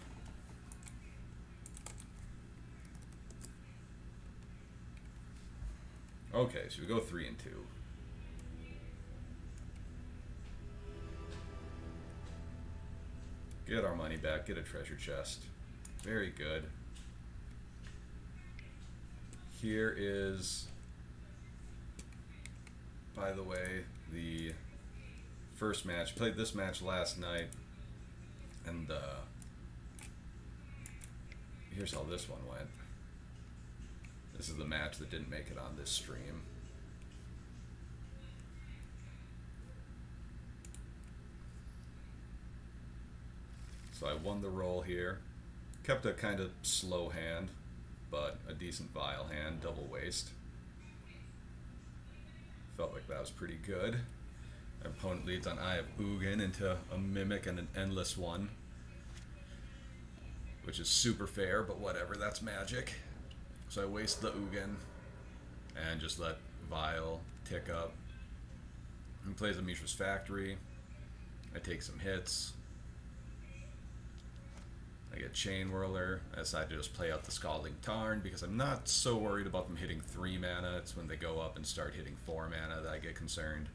Okay, so we go 3 and 2. Get our money back, get a treasure chest. Very good. Here is, by the way, the first match. Played this match last night, and here's how this one went. This is the match that didn't make it on this stream. So I won the roll here. Kept a kind of slow hand, but a decent Vile hand, double waste. Felt like that was pretty good. My opponent leads on Eye of Ugin into a Mimic and an Endless one, which is super fair, but whatever, that's Magic. So I waste the Ugin and just let Vile tick up. He plays a Mishra's Factory. I take some hits. I get Chain Whirler. I decide to just play out the Scalding Tarn because I'm not so worried about them hitting 3 mana. It's when they go up and start hitting 4 mana that I get concerned.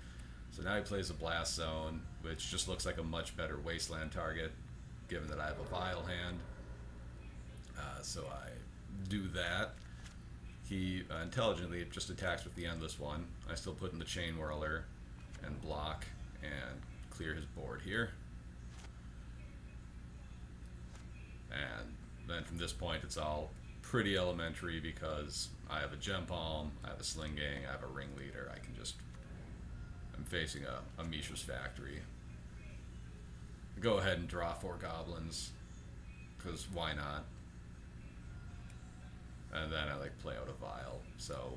So now he plays a Blast Zone, which just looks like a much better Wasteland target, given that I have a Vile hand. So I do that. He intelligently just attacks with the Endless one. I still put in the Chain Whirler and block and clear his board here. And then from this point it's all pretty elementary because I have a Gem Palm, I have a Sling Gang, I have a Ringleader. I can just, I'm facing a Mishra's Factory. Go ahead and draw 4 Goblins, because why not? And then I like play out a Vile. So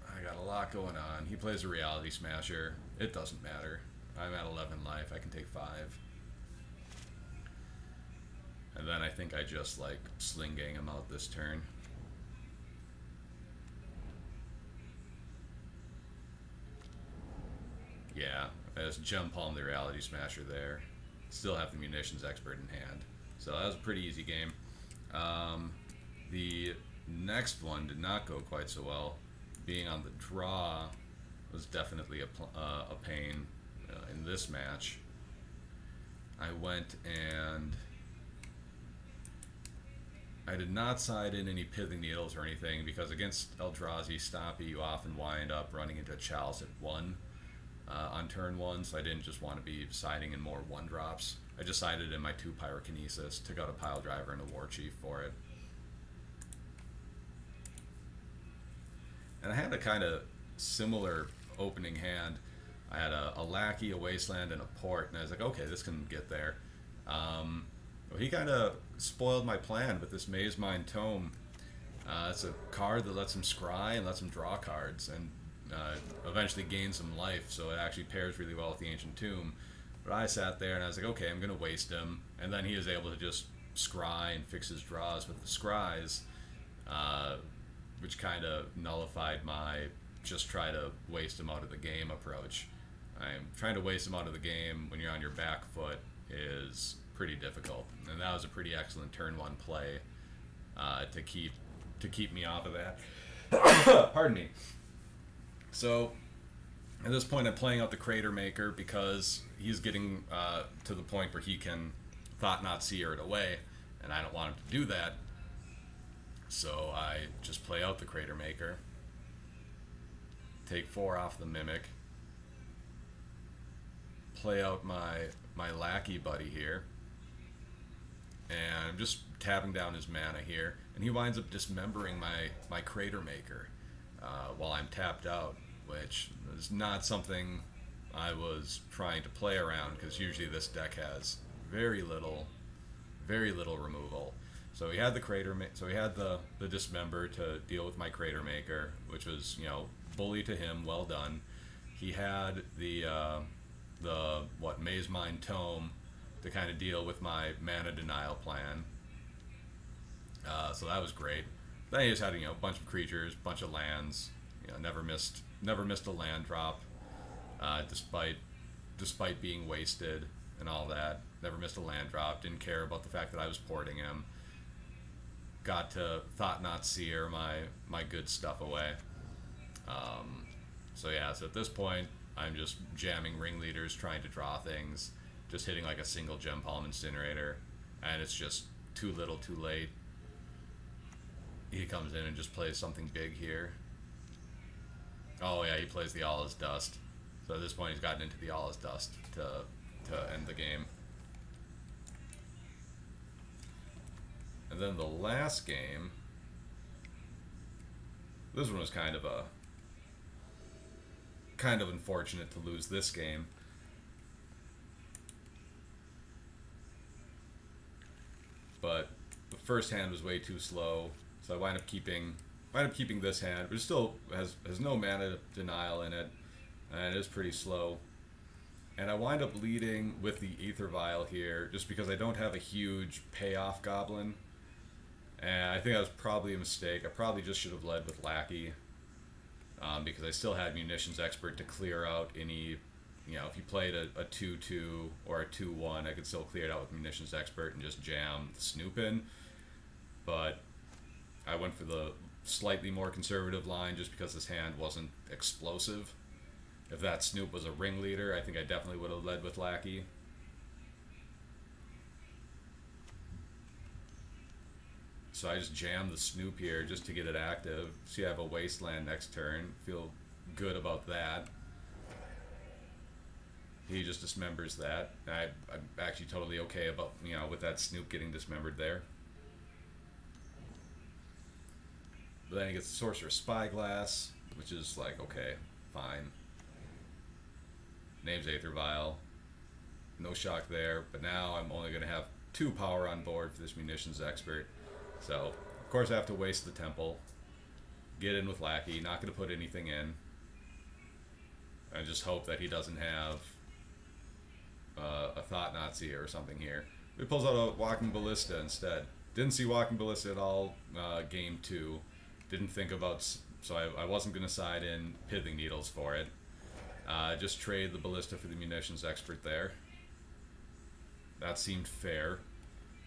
I got a lot going on. He plays a Reality Smasher. It doesn't matter. I'm at 11 life. I can take 5. And then I think I just like Sling Gang him out this turn. Yeah, as Gem Palm the Reality Smasher there. Still have the Munitions Expert in hand. So that was a pretty easy game. The next one did not go quite so well. Being on the draw was definitely a pain in this match. I went and I did not side in any Pithing Needles or anything because against Eldrazi Stompy you often wind up running into a Chalice at 1 on turn 1, so I didn't just want to be siding in more 1-drops. I just sided in my 2 Pyrokinesis, took out a Pile Driver and a War Chief for it. And I had a kind of similar opening hand. I had a Lackey, a Wasteland, and a Port, and I was like, okay, this can get there. Well, he kind of spoiled my plan with this Maze Mind Tome. It's a card that lets him scry and lets him draw cards, and eventually gain some life, so it actually pairs really well with the Ancient Tomb. But I sat there and I was like, okay, I'm going to waste him, and then he was able to just scry and fix his draws with the scries, which kind of nullified my just try to waste him out of the game approach. I'm trying to waste him out of the game when you're on your back foot is pretty difficult, and that was a pretty excellent turn 1 play to keep to keep me off of that. Pardon me. So at this point, I'm playing out the Crater Maker because he's getting to the point where he can Thought Not Seer it away, and I don't want him to do that. So I just play out the Crater Maker, take 4 off the Mimic, play out my Lackey buddy here, and I'm just tapping down his mana here, and he winds up dismembering my Crater Maker while I'm tapped out, which is not something I was trying to play around, because usually this deck has very little removal. So he had the so he had the Dismember to deal with my Crater Maker, which was, you know, bully to him, well done. He had the Maze Mind Tome to kind of deal with my mana denial plan. So that was great. Then he just had, you know, a bunch of creatures, bunch of lands. You know, never missed a land drop, despite being wasted and all that. Never missed a land drop. Didn't care about the fact that I was porting him. Got to Thought Not Seer my good stuff away. So yeah, so at this point, I'm just jamming Ringleaders, trying to draw things, just hitting like a single Gem Palm Incinerator, and it's just too little too late. He comes in and just plays something big here. Oh yeah, he plays the All Is Dust. So at this point, he's gotten into the All Is Dust to end the game. And then the last game, this one was kind of unfortunate to lose this game. But the first hand was way too slow, so I wind up keeping this hand, but it still has no mana denial in it, and it is pretty slow. And I wind up leading with the Aether Vial here, just because I don't have a huge payoff Goblin. And I think that was probably a mistake. I probably just should have led with Lackey, because I still had Munitions Expert to clear out any, you know, if you played a 2-2 or a 2-1, I could still clear it out with Munitions Expert and just jam the Snoop in. But I went for the slightly more conservative line just because this hand wasn't explosive. If that Snoop was a Ringleader, I think I definitely would have led with Lackey. So I just jammed the Snoop here just to get it active. See, I have a Wasteland next turn. Feel good about that. He just dismembers that. I'm actually totally okay about, you know, with that Snoop getting dismembered there. But then he gets the Sorcerer's Spyglass, which is like, okay, fine. Name's Aether Vial. No shock there, but now I'm only going to have 2 power on board for this Munitions Expert. So, of course, I have to waste the Temple. Get in with Lackey, not going to put anything in. I just hope that he doesn't have a Thought Not Seer or something here. He pulls out a Walking Ballista instead. Didn't see Walking Ballista at all game 2. Didn't think about, so I wasn't going to side in Pithing Needles for it. Just trade the Ballista for the Munitions Expert there. That seemed fair.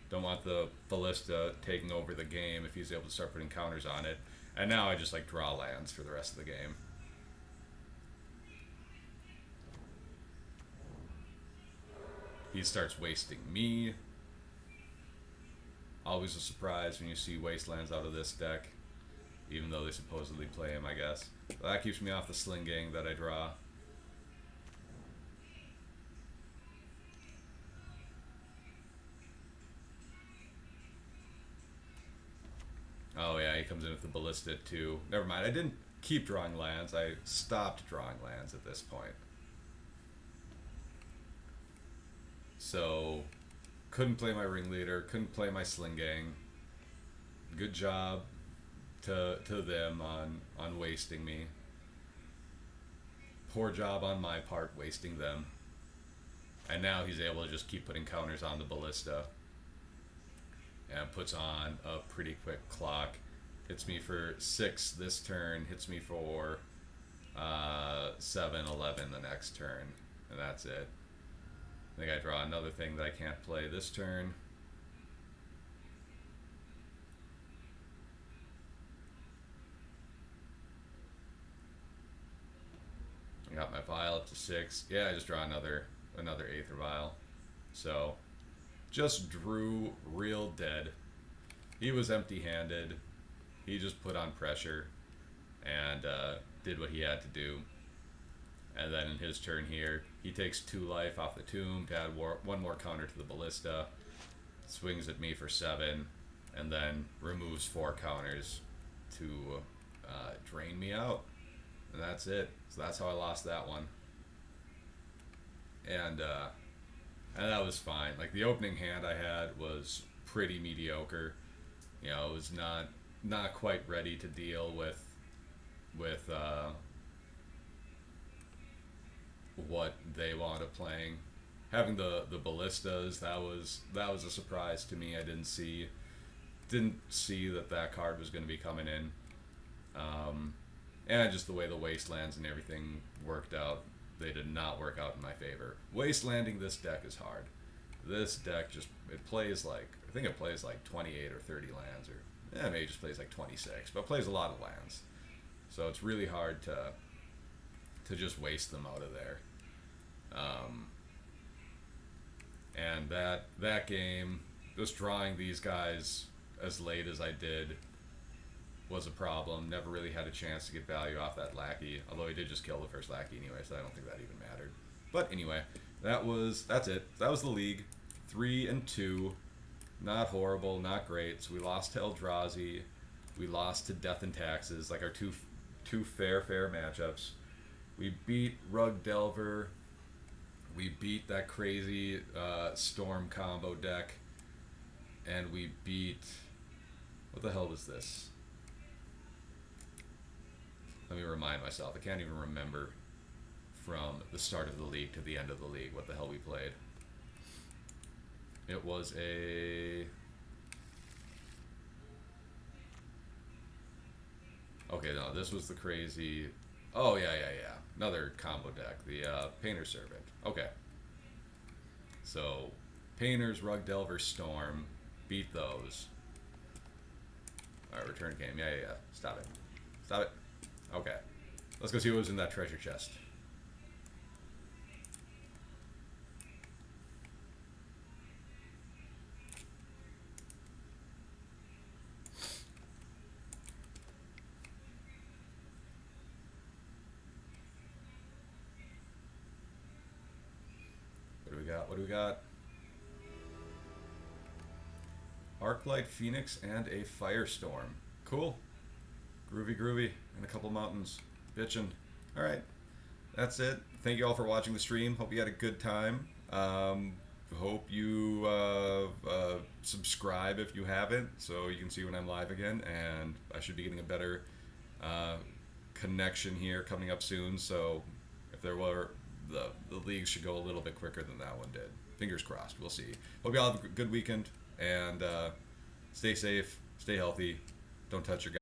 Don't want the Ballista taking over the game if he's able to start putting counters on it. And now I just like draw lands for the rest of the game. He starts wasting me. Always a surprise when you see Wastelands out of this deck, even though they supposedly play him, I guess. But that keeps me off the Sling Gang that I draw. Oh yeah, he comes in with the Ballista too. Never mind, I didn't keep drawing lands, I stopped drawing lands at this point. So, couldn't play my Ringleader, couldn't play my Sling Gang. Good job to them on wasting me. Poor job on my part wasting them. And now he's able to just keep putting counters on the Ballista. And puts on a pretty quick clock. Hits me for 6 this turn, hits me for 7, 11 the next turn. And that's it. I think I draw another thing that I can't play this turn. Got my vial up to 6. Yeah, I just draw another Aether vial. So just drew real dead. He was empty-handed. He just put on pressure and did what he had to do. And then in his turn here, he takes 2 life off the tomb to add one more counter to the ballista. Swings at me for 7, and then removes 4 counters to drain me out. And that's it. So that's how I lost that one. And that was fine. Like, the opening hand I had was pretty mediocre. You know, it was not quite ready to deal with what they wanted playing. Having the ballistas, that was a surprise to me. I didn't see that card was going to be coming in. And just the way the wastelands and everything worked out, they did not work out in my favor. Wastelanding this deck is hard. This deck it plays like, I think it plays like 28 or 30 lands, or maybe it just plays like 26, but it plays a lot of lands. So it's really hard to just waste them out of there. And that game, just drawing these guys as late as I did was a problem. Never really had a chance to get value off that lackey, although he did just kill the first lackey anyway, so I don't think that even mattered. But anyway, that's it. That was the league. 3-2. Not horrible, not great. So we lost to Eldrazi. We lost to Death and Taxes, like our two fair matchups. We beat Rug Delver. We beat that crazy Storm combo deck. And we beat... What the hell was this? Let me remind myself. I can't even remember from the start of the league to the end of the league what the hell we played. It was a... Okay, no, this was the crazy... Oh, yeah. Another combo deck. The Painter's Servant. Okay. So, Painter's, Rug Delver, Storm. Beat those. Alright, return game. Yeah. Stop it. Okay. Let's go see what was in that treasure chest. What do we got? Arclight Phoenix and a Firestorm. Cool. Groovy. And a couple mountains. Bitchin'. Alright. That's it. Thank you all for watching the stream. Hope you had a good time. Hope you subscribe if you haven't, so you can see when I'm live again. And I should be getting a better connection here coming up soon, so if there were... The leagues should go a little bit quicker than that one did. Fingers crossed. We'll see. Hope you all have a good weekend, and stay safe, stay healthy, don't touch your